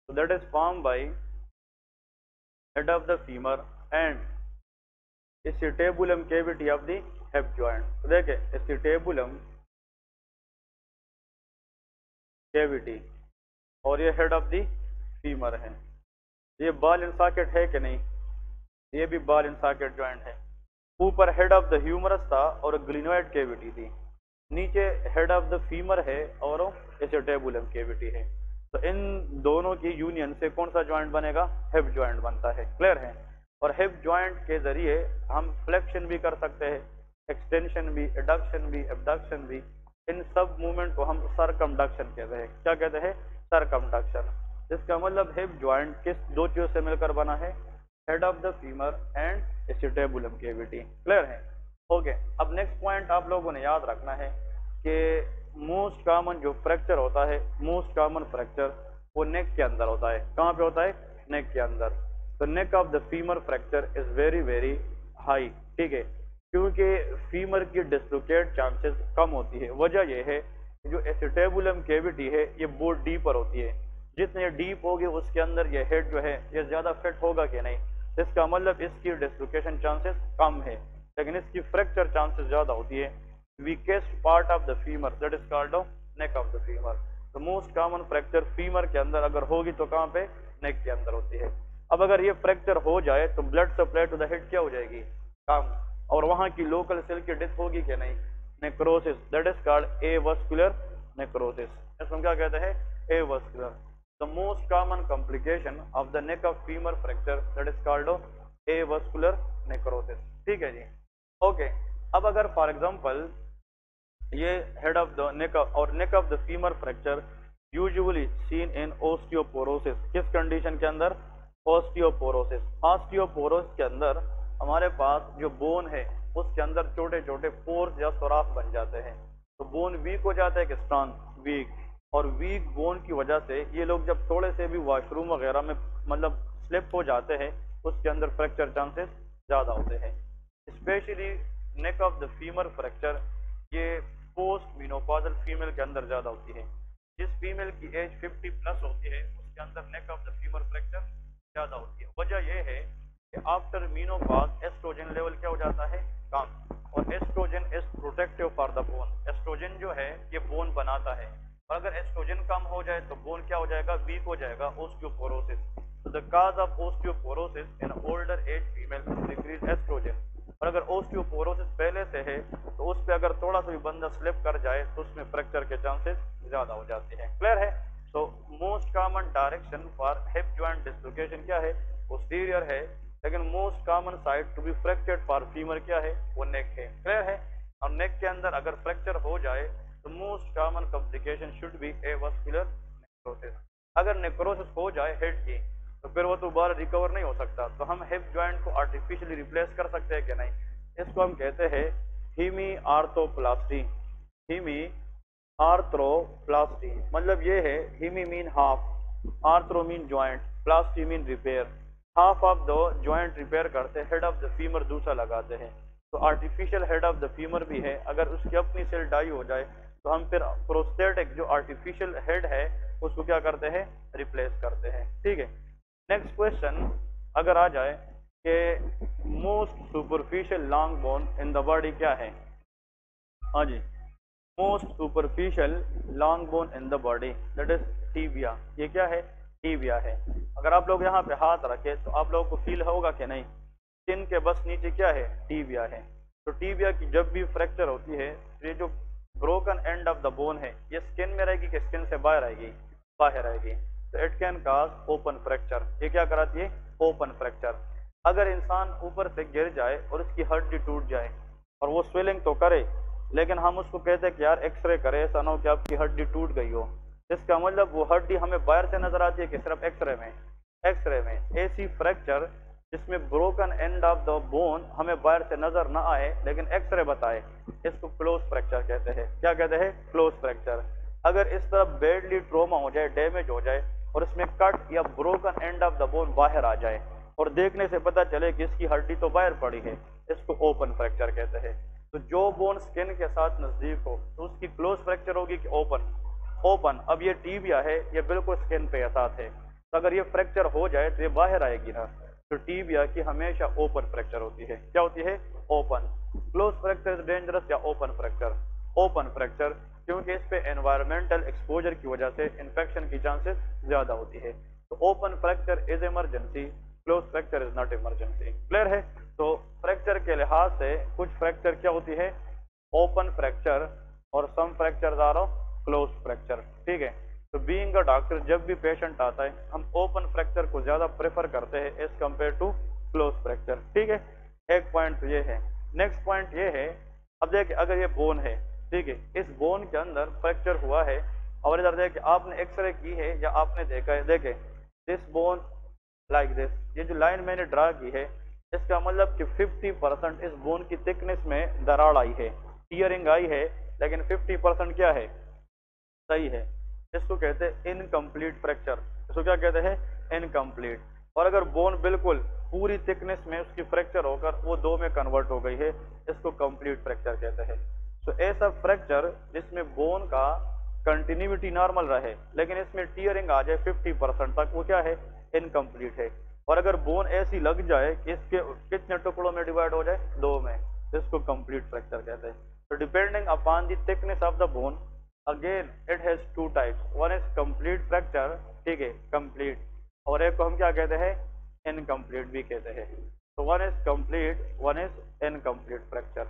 तो that is form by head of the femur and acetabulum cavity of the hip joint. तो देखे, एसिटेबुलम कैविटी और ये हेड ऑफ द फीमर है। ये बॉल इन सॉकेट है कि नहीं? ये भी बॉल इन सॉकेट जॉइंट है। ऊपर हेड ऑफ द ह्यूमरस था और ग्लिनोइड कैविटी थी, नीचे हेड ऑफ द फीमर है और एसिटेबुलम कैविटी है। तो इन दोनों की यूनियन से कौन सा जॉइंट बनेगा? हिप जॉइंट बनता है। क्लियर है? और हिप जॉइंट के जरिए हम फ्लेक्शन भी कर सकते हैं, एक्सटेंशन भी, एडक्शन भी, एबडक्शन भी। इन सब मूवमेंट को हम सरकमडक्शन कहते हैं। क्या कहते हैं? सरकमडक्शन। इसका मतलब हिप जॉइंट किस दो चीजों से मिलकर बना है? Head of the femur and acetabulum cavity. Clear है? ओके, अब नेक्स्ट पॉइंट आप लोगों ने याद रखना है कि मोस्ट कॉमन जो फ्रैक्चर होता है, मोस्ट कॉमन फ्रैक्चर वो नेक के अंदर होता है। कहाँ पे होता है? नेक के अंदर। तो नेक of the femur fracture is very very high. ठीक है, क्योंकि फीमर की डिसलोकेट चांसेस कम होती है। वजह यह है जो एसिटेबुलम कैविटी है ये बहुत डीपर होती है। जितने डीप होगी उसके अंदर ये हेड जो है ये ज्यादा फिट होगा कि नहीं? इसका मतलब इसकी डिसलोकेशन चांसेस कम है, लेकिन इसकी फ्रैक्चर चांसेस ज्यादा होती है। Weakest part of the femur that is called neck of the femur. तो मोस्ट कॉमन फ्रैक्चर फीमर के अंदर अगर होगी तो कहाँ पे? नेक के अंदर होती है। अब अगर ये फ्रैक्चर हो जाए तो blood supply to the head क्या हो जाएगी? कम। और वहां की लोकल सेल की डेथ होगी कि नहीं? Necrosis, that is called avascular necrosis. इसको क्या कहते हैं? Avascular. The most common complication of the neck of femur fracture that is called avascular necrosis. ठीक है जी। ओके, अब अगर फॉर एग्जांपल ये हेड ऑफ द नेक और नेक of the femur fracture usually seen in osteoporosis, किस condition के अंदर? ओस्टियोपोरोसिस। ऑस्टियोपोरोसिस के अंदर हमारे पास जो बोन है उसके अंदर छोटे छोटे पोर्स या सुराख बन जाते हैं। तो बोन वीक हो जाता है कि स्ट्रॉन्ग? वीक। और वीक बोन की वजह से ये लोग जब थोड़े से भी वॉशरूम वगैरह में मतलब स्लिप हो जाते हैं उसके अंदर फ्रैक्चर चांसेस ज़्यादा होते हैं। Specially neck of the femur fracture ये पोस्ट मेनोपॉजल फीमेल के अंदर ज़्यादा होती है। जिस फीमेल की एज 50 प्लस होती है उसके अंदर नेक ऑफ द फीमर फ्रैक्चर ज़्यादा होती है। वजह यह है कि आफ्टर मेनोपॉज एस्ट्रोजन लेवल क्या हो जाता है? कम। और estrogen is protective for the bone. Estrogen जो है ये बोन बनाता है, और अगर एस्ट्रोजन कम हो जाए तो बोन क्या हो जाएगा? वीक हो जाएगा, ओस्टियोपोरोसिस। तो the cause of osteoporosis in older age female decrease estrogen. और अगर ओस्टियोपोरोसिस पहले से है तो उस पर अगर थोड़ा सा भी बंदा स्लिप कर जाए तो उसमें फ्रैक्चर के चांसेस ज़्यादा हो जाते हैं। क्लियर है? तो most common direction for hip joint dislocation क्या है? पोस्टीरियर है। लेकिन most common side to be fractured for femur क्या है? वो नेक है। क्लियर है? और नेक के अंदर अगर फ्रैक्चर हो जाए तो most common complication should be avascular necrosis. अगर नेक्रोसिस हो जाए हेड की तो फिर वो दोबारा रिकवर नहीं हो सकता। तो हम हिप जॉइंट को आर्टिफिशियली रिप्लेस कर सकते हैं कि नहीं? इसको हम कहते हैं हीमी आर्थोप्लास्टी। हीमी आर्थ्रोप्लास्टी मतलब ये है, hemi mean half, arthro mean joint, plasty mean repair. Half of the joint repair करते हैं, हेड ऑफ द फीमर दूसरा लगाते हैं। तो artificial head of the femur भी है, अगर उसकी अपनी सेल डाई हो जाए तो हम फिर प्रोस्थेटिक जो आर्टिफिशियल हेड है उसको क्या करते हैं? रिप्लेस करते हैं। ठीक है। नेक्स्ट क्वेश्चन अगर आ जाए कि most superficial long bone in the body क्या है? हाँ जी, most superficial long bone in the body that is tibia. ये क्या है? टीबिया है। अगर आप लोग यहाँ पे हाथ रखे तो आप लोगों को फील होगा कि नहीं? स्किन के बस नीचे क्या है? टीबिया है। तो टीबिया की जब भी फ्रैक्चर होती है तो ये जो broken end of the bone है ये स्किन में रहेगी कि स्किन से बाहर आएगी? बाहर आएगी। तो it can cause open fracture. ये क्या कराती है? Open fracture. अगर इंसान ऊपर से गिर जाए और उसकी हड्डी टूट जाए और वो स्वेलिंग तो करे, लेकिन हम उसको कहते हैं कि यार एक्सरे करे, ऐसा ना हो कि आपकी हड्डी टूट गई हो। इसका मतलब वो हड्डी हमें बाहर से नजर आती है कि सिर्फ एक्सरे में? एक्सरे में ऐसी फ्रैक्चर जिसमें broken end of the bone हमें बाहर से नजर ना आए लेकिन एक्सरे बताए, इसको क्लोज फ्रैक्चर कहते हैं। क्या कहते हैं? Close fracture. अगर इस तरफ बैडली ट्रोमा हो जाए, डैमेज हो जाए और इसमें कट या broken end of the bone बाहर आ जाए और देखने से पता चले कि इसकी हड्डी तो बाहर पड़ी है, इसको ओपन फ्रैक्चर कहते हैं। तो जो बोन स्किन के साथ नजदीक हो तो उसकी क्लोज फ्रैक्चर होगी कि ओपन? ओपन। अब ये टीबिया है, ये बिल्कुल स्किन पे साथ है, तो अगर ये फ्रैक्चर हो जाए तो ये बाहर आएगी ना। तो टीबिया की हमेशा ओपन फ्रैक्चर होती है। क्या होती है? Open. Close fracture is dangerous या ओपन फ्रैक्चर? ओपन फ्रैक्चर, क्योंकि इस पे एनवायरमेंटल एक्सपोजर की वजह से इन्फेक्शन की चांसेस ज्यादा होती है। तो open fracture is emergency, close fracture is not emergency. Clear है? तो फ्रैक्चर के लिहाज से कुछ फ्रैक्चर क्या होती है? ओपन फ्रैक्चर, और सम फ्रैक्चर आर क्लोज फ्रैक्चर। ठीक है। तो बीइंग अ डॉक्टर जब भी पेशेंट आता है हम ओपन फ्रैक्चर को ज्यादा प्रेफर करते हैं as compare to close fracture. ठीक है। एक पॉइंट तो ये है। नेक्स्ट पॉइंट ये है, अब देखिए अगर ये बोन है, ठीक है, इस बोन के अंदर फ्रैक्चर हुआ है और इधर देखिए आपने एक्सरे की है या आपने देखा है, देखे दिस बोन लाइक दिस, ये जो लाइन मैंने ड्रा की है इसका मतलब कि 50% इस बोन की थिकनेस में दरार आई है, टीयरिंग आई है, लेकिन 50% क्या है? सही है। इसको कहते हैं इनकम्प्लीट फ्रैक्चर। इसको क्या कहते हैं? इनकम्प्लीट। और अगर बोन बिल्कुल पूरी थिकनेस में उसकी फ्रैक्चर होकर वो दो में कन्वर्ट हो गई है, इसको कंप्लीट फ्रैक्चर कहते हैं। तो ऐसा फ्रैक्चर जिसमें बोन का कंटिन्यूटी नॉर्मल रहे लेकिन इसमें टीयरिंग आ जाए 50% तक, वो क्या है? इनकम्प्लीट है। और अगर बोन ऐसी लग जाए कि इसके कितने टुकड़ों में डिवाइड हो जाए? दो में, इसको कंप्लीट फ्रैक्चर कहते हैं। तो depending upon the thickness of the bone, again it has two types, one is complete fracture, ठीक है, कंप्लीट, और एक को हम क्या कहते हैं? इनकम्प्लीट भी कहते हैं। तो one is complete, one is incomplete fracture.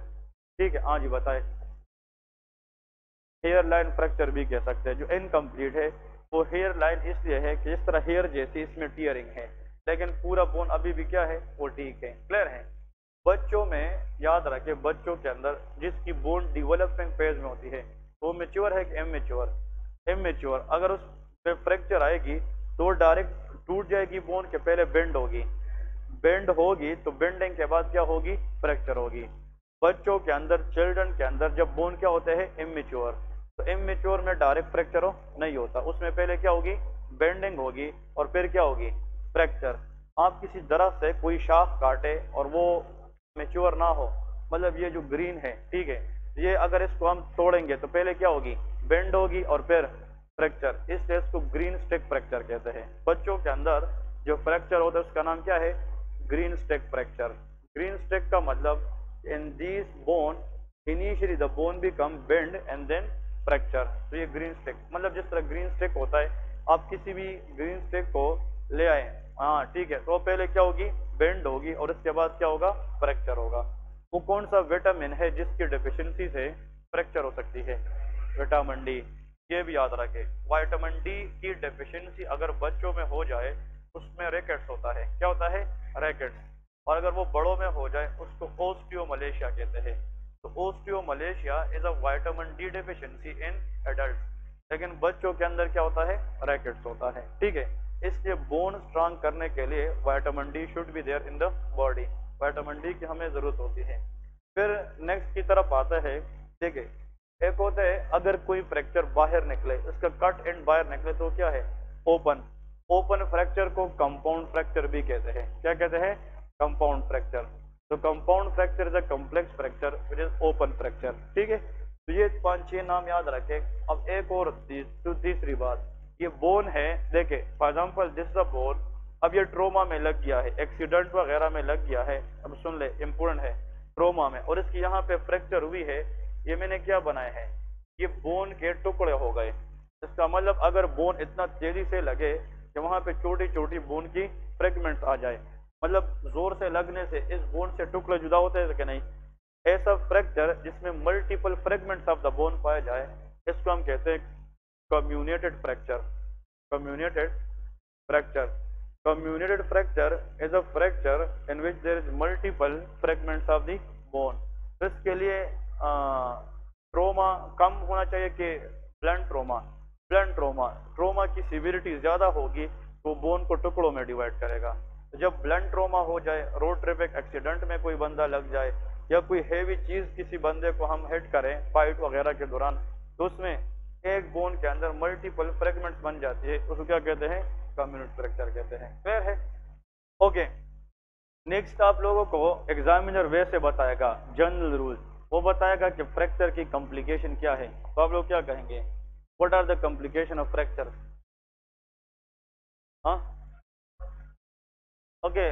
ठीक है। हाँ जी बताए। हेयर लाइन फ्रैक्चर भी कह सकते हैं। जो इनकम्प्लीट है वो हेयर लाइन इसलिए है कि इस तरह हेयर जैसी इसमें टीयरिंग है लेकिन पूरा बोन अभी भी क्या है? वो ठीक है। क्लियर है? बच्चों में याद रखें, बच्चों के अंदर जिसकी बोन डेवलपमेंट फेज में होती है वो मेच्योर है कि इमेच्योर? इमेच्योर। अगर उस पे फ्रैक्चर आएगी तो डायरेक्ट टूट जाएगी बोन के पहले बेंड होगी, बेंड होगी तो बेंडिंग के बाद क्या होगी? फ्रैक्चर होगी। बच्चों के अंदर, चिल्ड्रन के अंदर जब बोन क्या होते हैं? इमेच्योर। तो इमेच्योर में डायरेक्ट फ्रैक्चर नहीं होता, उसमें पहले क्या होगी? बेंडिंग होगी और फिर क्या होगी? फ्रैक्चर। आप किसी दरख्त से कोई शाख काटे और वो मेच्योर ना हो, मतलब ये जो ग्रीन है, ठीक है, ये अगर इसको हम तोड़ेंगे तो पहले क्या होगी? बेंड होगी और फिर फ्रैक्चर। इसलिए इसको ग्रीन स्टिक फ्रैक्चर कहते हैं। बच्चों के अंदर जो फ्रैक्चर होता है उसका नाम क्या है? Green stick fracture. Green stick का मतलब in this bone initially the bone become bend and then fracture. तो ये ग्रीन स्टिक, मतलब जिस तरह ग्रीन स्टिक होता है, आप किसी भी ग्रीन स्टिक को ले आए, हाँ ठीक है, तो पहले क्या होगी? बेंड होगी और उसके बाद क्या होगा? फ्रैक्चर होगा। वो कौन सा विटामिन है जिसकी डेफिशिएंसी से फ्रैक्चर हो सकती है? Vitamin D. ये भी याद रखें, विटामिन डी की डेफिशिएंसी अगर बच्चों में हो जाए उसमें रैकेट्स होता है। क्या होता है? रैकेट्स। और अगर वो बड़ों में हो जाए उसको ओस्टियोमलेशिया कहते हैं। तो osteomalacia is a vitamin D deficiency in adult, लेकिन बच्चों के अंदर क्या होता है? रैकेट्स होता है, ठीक है। इसलिए बोन स्ट्रांग करने के लिए vitamin D should be there in the body. Vitamin D की हमें जरूरत होती है। फिर नेक्स्ट की तरफ आता है, ठीक है, एक होता है अगर कोई फ्रैक्चर बाहर निकले, उसका कट एंड बाहर निकले तो क्या है? ओपन। ओपन फ्रैक्चर को कंपाउंड फ्रैक्चर भी कहते हैं। क्या कहते हैं? Compound fracture. तो compound fracture is a complex fracture which is open fracture, ठीक है। तो ये 5-6 नाम याद रखें। अब एक और तीसरी बात, ये बोन है, देखे for example this the bone, अब ये ट्रोमा में लग गया है, एक्सीडेंट वगैरह में लग गया है, अब सुन ले इंपोर्टेंट है, ट्रोमा में, और इसकी यहाँ पे फ्रैक्चर हुई है, ये मैंने क्या बनाए हैं? ये बोन के टुकड़े हो गए। इसका मतलब अगर बोन इतना तेजी से लगे कि वहां पे छोटी छोटी बोन की फ्रेगमेंट्स आ जाए, मतलब जोर से लगने से इस बोन से टुकड़े जुदा होते हैं कि नहीं, ऐसा फ्रैक्चर जिसमें multiple fragments of the bone पाए जाए, इसको हम कहते हैं comminuted fracture. Comminuted fracture. Comminuted fracture is a fracture in which there is multiple fragments of the bone. तो इसके लिए ट्रोमा कम होना चाहिए कि blunt trauma? Blunt trauma. Trauma की सिविरिटी ज्यादा होगी तो बोन को टुकड़ों में डिवाइड करेगा। तो जब ब्लंट ट्रोमा हो जाए, रोड ट्रैफिक एक्सीडेंट में कोई बंदा लग जाए या कोई हैवी चीज किसी बंदे को हम हिट करें फाइट वगैरह के दौरान, तो उसमें एक बोन के अंदर मल्टीपल फ्रेगमेंट्स बन जाती है, उसको क्या कहते हैं? कम्युनेटेड फ्रैक्चर कहते हैं। क्लियर है? ओके। नेक्स्ट आप लोगों को एग्जामिनर वैसे बताएगा जनरल रूल, वो बताएगा कि फ्रैक्चर की कॉम्प्लिकेशन क्या है। तो आप लोग क्या कहेंगे? What are the complication of fracture? हाँ, ओके।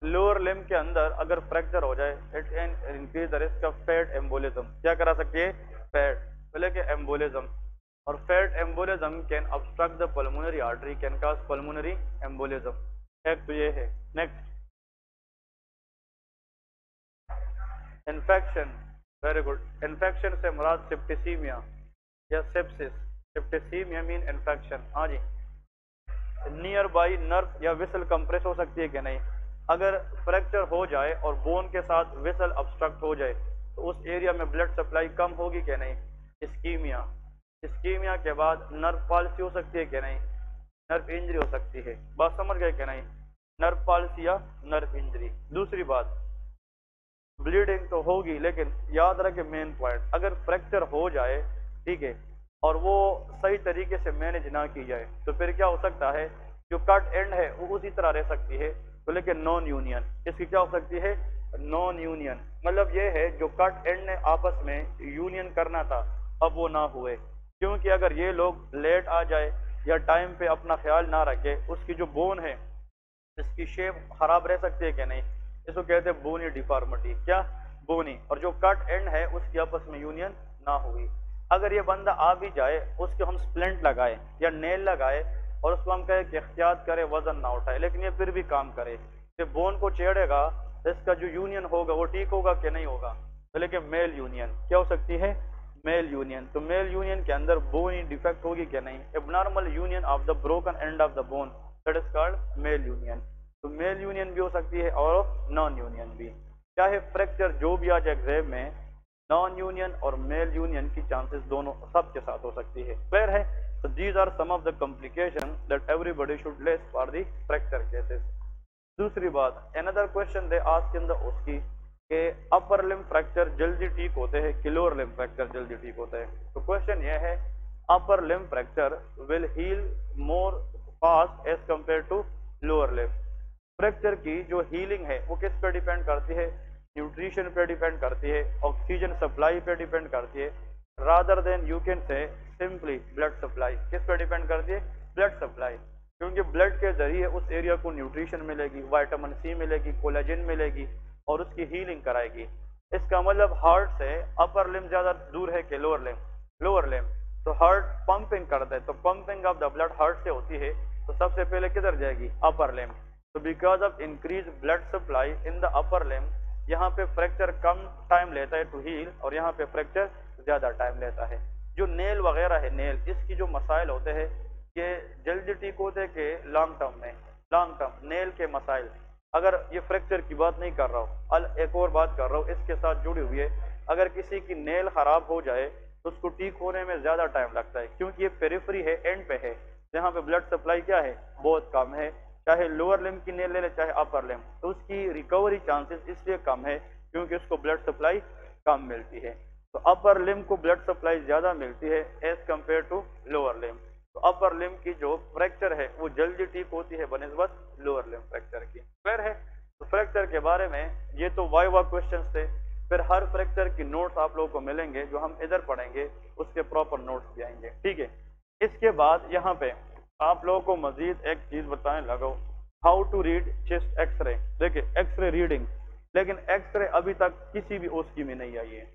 लोअर लिम्ब के अंदर अगर फ्रैक्चर हो जाए, it can increase the risk of fat embolism. क्या करा सकती है? फैट, बोले कि एम्बोलिज्म। और fat embolism can obstruct the pulmonary artery, can cause pulmonary embolism। एक तो ये है। Next, infection. Very good. Infection से मुराद सेप्टिसीमिया या सेप्सिस। Septicaemia mean infection. हाँ जी। नियर बाई नर्व या विसल कंप्रेस हो सकती है कि नहीं? अगर फ्रैक्चर हो जाए और बोन के साथ विसल ऑब्स्ट्रक्ट हो जाए तो उस एरिया में ब्लड सप्लाई कम होगी कि नहीं? इस्कीमिया। इस्कीमिया के बाद नर्व पाल्सी हो सकती है कि नहीं? नर्व इंजरी हो सकती है। बात समझ गए कि नहीं? नर्व पाल्सी या नर्व इंजरी। दूसरी बात, ब्लीडिंग तो होगी, लेकिन याद रखे मेन पॉइंट, अगर फ्रैक्चर हो जाए, ठीक है, और वो सही तरीके से मैनेज ना की जाए तो फिर क्या हो सकता है? जो कट एंड है वो उसी तरह रह सकती है, तो लेकिन नॉन यूनियन। इसकी क्या हो सकती है? Non union. मतलब ये है जो कट एंड ने आपस में यूनियन करना था अब वो ना हुए, क्योंकि अगर ये लोग लेट आ जाए या टाइम पे अपना ख्याल ना रखे, उसकी जो बोन है इसकी शेप खराब रह सकती है कि नहीं? इसको कहते हैं बोनी डिफॉर्मिटी। क्या? बोनी। और जो कट एंड है उसकी आपस में यूनियन ना हुई। अगर ये बंदा आ भी जाए, उसके हम स्प्लिंट लगाए या नेल लगाए और उसको हम कहे कि एहतियात करे, वजन ना उठाए, लेकिन ये फिर भी काम करे, कि बोन को छेड़ेगा तो इसका जो यूनियन होगा वो ठीक होगा कि नहीं होगा? तो लेकिन मेल यूनियन क्या हो सकती है? Malunion. तो मेल यूनियन के अंदर बोनी डिफेक्ट होगी कि नहीं? Abnormal union of the broken end of the bone, that is called malunion. तो मेल यूनियन भी हो सकती है और नॉन यूनियन भी। चाहे फ्रैक्चर जो भी आ जाए एग्जाम में, नॉन यूनियन और मेल यूनियन की चांसेस दोनों सबके साथ हो सकती है। क्लियर है? तो these are some of the complication that everybody should less for the fracture cases. दूसरी बात, another question they ask in the उसकी के अपर लिम्ब फ्रैक्चर जल्दी ठीक होते हैं कि लोअर लिम्ब फ्रैक्चर जल्दी ठीक होते हैं। तो क्वेश्चन यह है, upper limb fracture will heal more fast as compare to lower limb. Fracture की जो हीलिंग है वो किस पे डिपेंड करती है? न्यूट्रिशन पे डिपेंड करती है, ऑक्सीजन सप्लाई पे डिपेंड करती है, rather than you can say simply blood supply. किस पे डिपेंड करती है? ब्लड सप्लाई, क्योंकि ब्लड के जरिए उस एरिया को न्यूट्रिशन मिलेगी, विटामिन सी मिलेगी, कोलेजन मिलेगी और उसकी हीलिंग कराएगी। इसका मतलब हार्ट से अपर लिम्ब ज्यादा दूर है कि लोअर लिम्ब? Lower limb. तो हार्ट पंपिंग करता है, तो pumping of the blood heart से होती है, तो सबसे पहले किधर जाएगी? Upper limb. तो because of increase blood supply in the upper limb, यहाँ पे फ्रैक्चर कम टाइम लेता है टू हील और यहाँ पे फ्रैक्चर ज्यादा टाइम लेता है। जो नेल वगैरह है, नेल, इसकी जो मसाइल होते हैं ये जल्दी ठीक होते हैं कि लॉन्ग टर्म में? लॉन्ग टर्म नेल के मसाइल। अगर ये फ्रैक्चर की बात नहीं कर रहा हूँ, एक और बात कर रहा हूँ इसके साथ जुड़ी हुई है, अगर किसी की नेल खराब हो जाए तो उसको ठीक होने में ज्यादा टाइम लगता है, क्योंकि ये पेरिफेरी है, एंड पे है, जहाँ पे ब्लड सप्लाई क्या है? बहुत कम है। चाहे लोअर लिम्ब की नेल ले ले चाहे अपर लिम्ब, तो उसकी रिकवरी चांसेस इसलिए कम है क्योंकि उसको ब्लड सप्लाई कम मिलती है। तो अपर लिम्ब को ब्लड सप्लाई ज्यादा मिलती है as compare to lower limb. तो अपर लिम्ब की जो फ्रैक्चर है वो जल्दी ठीक होती है बनिस्बत लोअर लिम्ब फ्रैक्चर की। क्लियर है? तो फ्रैक्चर के बारे में ये तो वाइवा क्वेश्चंस थे। फिर हर फ्रैक्चर की नोट्स आप लोगों को मिलेंगे, जो हम इधर पढ़ेंगे उसके प्रॉपर नोट्स भी आएंगे। ठीक है, इसके बाद यहाँ पे आप लोगों को मजीद एक चीज बताने लगा, how to read chest x-ray. देखिए एक्सरे रीडिंग, लेकिन एक्सरे अभी तक किसी भी ओस्की में नहीं आई है।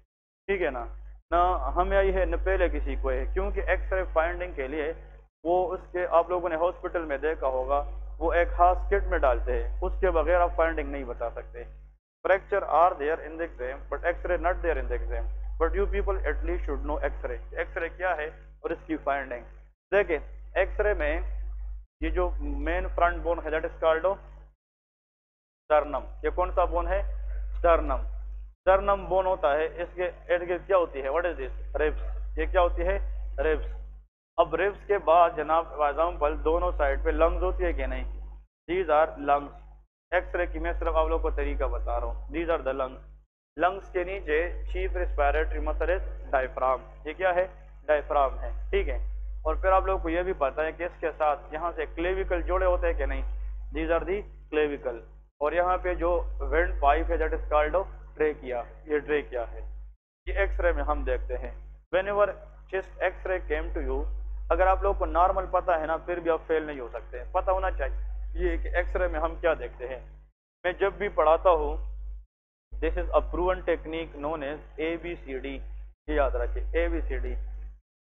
ठीक है ना? ना हमें आई है न पहले किसी को है, क्योंकि एक्सरे फाइंडिंग के लिए वो उसके, आप लोगों ने हॉस्पिटल में देखा होगा, वो एक खास किट में डालते हैं, उसके बगैर आप फाइंडिंग नहीं बता सकते। Fracture are there in the exam but x-ray not there in the exam, but you people at least should know x-ray. X-ray क्या है और इसकी फाइंडिंग। देखिए एक्सरे में ये जो मेन फ्रंट बोन है दैट इज कॉल्ड स्टर्नम। ये कौन सा बोन है? स्टर्नम। स्टर्नम बोन होता है, इसके इर्द गिर्द क्या होती है? What is this? रिब्स। ये क्या होती है? रिब्स। अब रिब्स के बाद जनाब फॉर एग्जांपल दोनों साइड पे लंग्स होती है कि नहीं? These are lungs. एक्सरे की मैं सिर्फ आप लोग को तरीका बता रहा हूँ। These are the lungs. Lungs के नीचे chief respiratory muscle is diaphragm. ये क्या है? डायफ्राम है। ठीक है, और फिर आप लोगों को यह भी पता है कि इसके साथ यहाँ से क्लेविकल जोड़े होते हैं कि नहीं? These are the clavicle. और यहाँ पे जो वेंट पाइप है दैट इज कॉल्ड ट्रेकिया। ये ट्रेकिया है। ये एक्सरे में हम देखते हैं। Whenever chest x-ray came to you, अगर आप लोगों को नॉर्मल पता है ना, फिर भी आप फेल नहीं हो सकते। पता होना चाहिए ये कि एक्सरे में हम क्या देखते हैं। मैं जब भी पढ़ाता हूँ, this is a proven technique known as ABCD। ये याद रखिए, ABCD।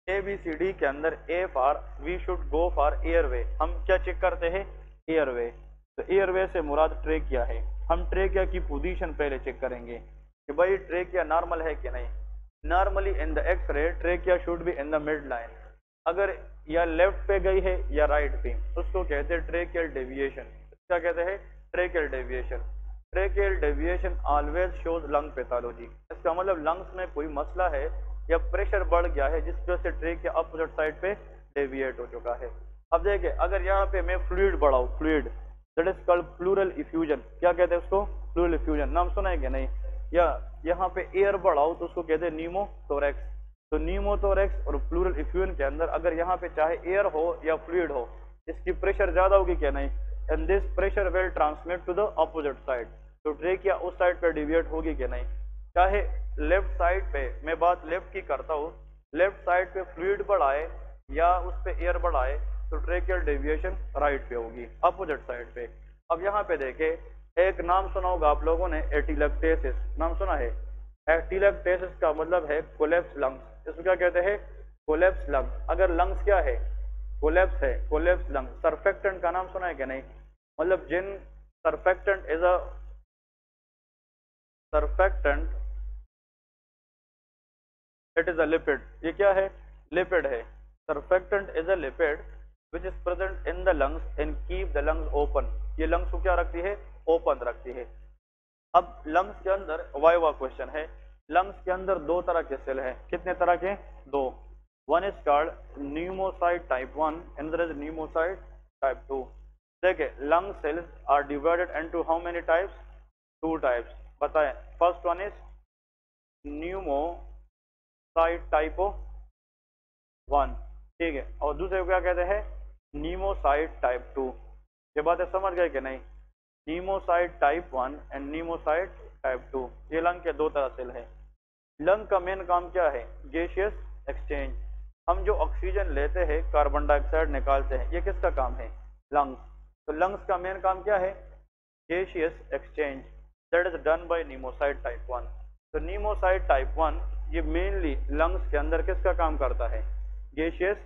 ABCD के अंदर A for we should go for airway. हम क्या चेक करते हैं? एयरवे। तो एयरवे से मुराद ट्रेकिया है। हम ट्रेकिया की पोजीशन पहले चेक करेंगे कि भाई ट्रेकिया नॉर्मल है कि नहीं। Normally in the x-ray trachea should be in the mid line. अगर या लेफ्ट पे गई है या राइट पे, उसको कहते हैं ट्रेकियल डेविएशन। क्या कहते हैं? Tracheal deviation. Tracheal deviation always shows lung pathology. इसका मतलब लंग्स में कोई मसला है या प्रेशर बढ़ गया है जिसकी वजह से ट्रेकिया अपोजिट साइड पे डेविएट हो चुका है। अब देखिए, अगर यहाँ पे मैं फ्लूइड बढ़ाऊं, fluid that is called pleural effusion. क्या कहते हैं उसको? Pleural effusion. नाम सुना है कि नहीं? या यहाँ पे एयर बढ़ाओ तो उसको कहते हैं न्यूमोथोरैक्स। तो न्यूमोथोरैक्स और प्लूरल इफ्यूजन के अंदर अगर यहाँ पे चाहे एयर हो या फ्लूइड हो, इसकी प्रेशर ज्यादा होगी क्या? नहीं। And this pressure will transmit to the opposite side. तो ट्रेकिया उस साइड पे डिविएट होगी कि नहीं। चाहे लेफ्ट साइड पे, मैं बात लेफ्ट की करता हूँ, लेफ्ट साइड पे फ्लूइड बढ़ाए या उस पे एयर बढ़ाए तो ट्रेकियल डेविएशन राइट पे होगी, अपोजिट साइड पे। अब यहाँ पे देखे, एक नाम सुना होगा आप लोगों ने, एटिलेक्टेसिस। नाम सुना है? एटिलेक्टेसिस का मतलब है कोलेप्स लंग्स। इसको क्या कहते हैं? Collapse lungs. अगर लंग्स क्या है? कोलेप्स है, कोलेप्स लंग। सर्फेक्टेंट का नाम सुना है क्या? नहीं। मतलब जिन surfactant is a surfactant it is a lipid. ये क्या है? लिपिड है। Surfactant is a lipid which is present in the lungs and keep the lungs open. ये लंग्स को क्या रखती है? ओपन रखती है। अब लंग्स के अंदर वाइवा क्वेश्चन है, लंग्स के अंदर दो तरह के सेल है, कितने तरह के? दो। One is called pneumocyte type 1, another is pneumocyte type 2। देखिए lung cells are divided into how many types? Two types. बताएं। First one is pneumocyte type 1, ठीक है, और दूसरे को क्या कहते हैं? Pneumocyte type 2। ये बातें समझ गए कि नहीं? Pneumocyte type 1 and pneumocyte type 2, ये लंग के दो तरह सेल है। लंग का मेन काम क्या है? Gaseous exchange. हम जो ऑक्सीजन लेते हैं, कार्बन डाइऑक्साइड निकालते हैं, ये किसका काम है? लंग्स। तो लंग्स का मेन काम क्या है? Gaseous exchange, that is done by pneumocyte type 1। तो न्यूमोसाइट टाइप 1 ये मेनली लंग्स के अंदर किसका काम करता है? गैसियस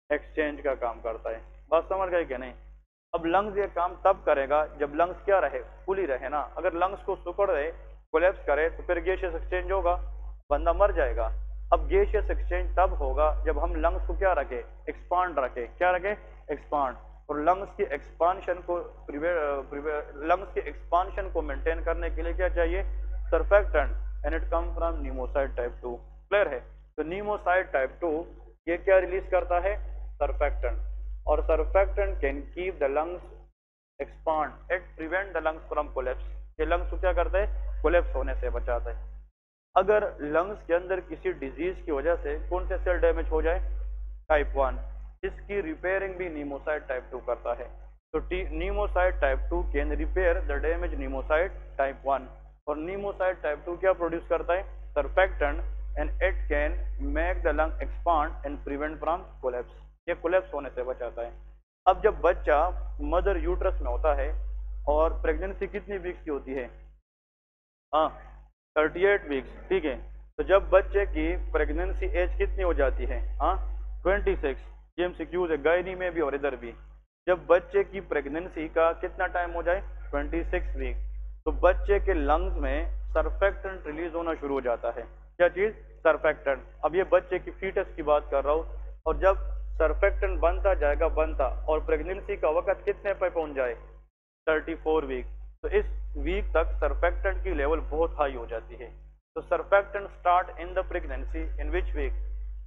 एक्सचेंज का काम करता है। बात समझ गए कि नहीं? अब लंग्स ये काम तब करेगा जब लंग्स क्या रहे? फुली रहे ना। अगर लंग्स को सुकड़ रहे, कोलैप्स करे, तो फिर गैसियस एक्सचेंज होगा, बंदा मर जाएगा। अब गैसियस एक्सचेंज तब होगा जब हम लंग्स को क्या रखे? एक्सपांड रखे। क्या रखे? एक्सपांड। और लंग्स की एक्सपांशन को लंग्स की एक्सपांशन को मेंटेन करने के लिए क्या चाहिए? Surfactant, and it come from pneumocyte type 2। Clear है? तो न्यूमोसाइट टाइप 2 ये क्या रिलीज करता है? सर्फेक्टेंट। और surfactant can keep the lungs expand, it prevent the lungs from collapse. ये लंग्स को क्या करते हैं? कोलैप्स होने से बचाता है। अगर लंग्स के अंदर किसी डिजीज की वजह से कौन से सेल डैमेज हो जाए? टाइप 1, इसकी रिपेयरिंग भी न्यूमोसाइट टाइप 2 करता है। तो pneumocyte type 2 can repair the damage pneumocyte type 1। और न्यूमोसाइट टाइप 2 क्या प्रोड्यूस करता है? Surfactant, and it can make the lung expand and prevent from collapse. ये कोलैप्स होने से बचाता है। अब जब बच्चा मदर यूट्रस में होता है, और प्रेगनेंसी कितनी वीक्स की होती है? हाँ, 38 वीक्स, ठीक है। तो जब बच्चे की प्रेगनेंसी एज कितनी हो जाती है? हाँ, 26। ये एमसीक्यूज है, गायनी में भी और इधर भी। जब बच्चे की प्रेगनेंसी का कितना टाइम हो जाए? 26 वीक, तो बच्चे के लंग्स में सर्फेक्टेंट रिलीज होना शुरू हो जाता है। क्या चीज? सर्फेक्टेंट। अब ये बच्चे की फीटस की बात कर रहा हूँ। और जब सर्फेक्टेंट बनता जाएगा, बनता, और प्रेगनेंसी का वक्त कितने पे पहुंच जाए? 34 वीक, तो इस वीक तक सर्फेक्टेंट की लेवल बहुत हाई हो जाती है। तो surfactant start in the pregnancy in which week?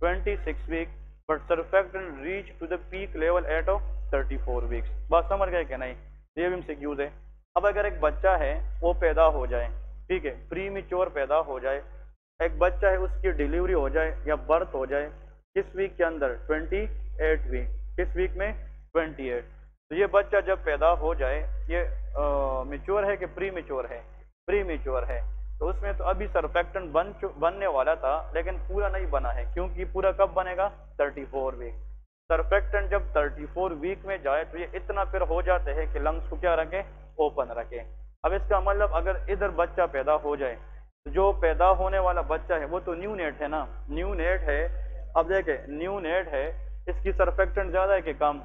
26 week, but surfactant reach to the peak level at 34 weeks. बात समझ गए क्या नहीं? ये भी सिक्यूज है। अब अगर एक बच्चा है वो पैदा हो जाए, ठीक है, प्री मिच्योर पैदा हो जाए, एक बच्चा है उसकी डिलीवरी हो जाए या बर्थ हो जाए, किस वीक के अंदर? 28 वीक। किस वीक में? 28। तो ये बच्चा जब पैदा हो जाए, ये मिच्योर है कि प्री मिच्योर है? प्री मिच्योर है। तो उसमें तो अभी सर्फेक्टेंट बनने वाला था, लेकिन पूरा नहीं बना है, क्योंकि पूरा कब बनेगा? 34 वीक। सर्फेक्टेंट जब 34 वीक में जाए तो ये इतना फिर हो जाते हैं कि लंग्स को क्या रखें? ओपन रखें। अब इसका मतलब अगर इधर बच्चा पैदा हो जाए, तो जो पैदा होने वाला बच्चा है वो तो न्यू नेट है ना, न्यू नेट है। अब देखे न्यू नेट है, इसकी सर्फेक्टेंट ज्यादा है कि कम?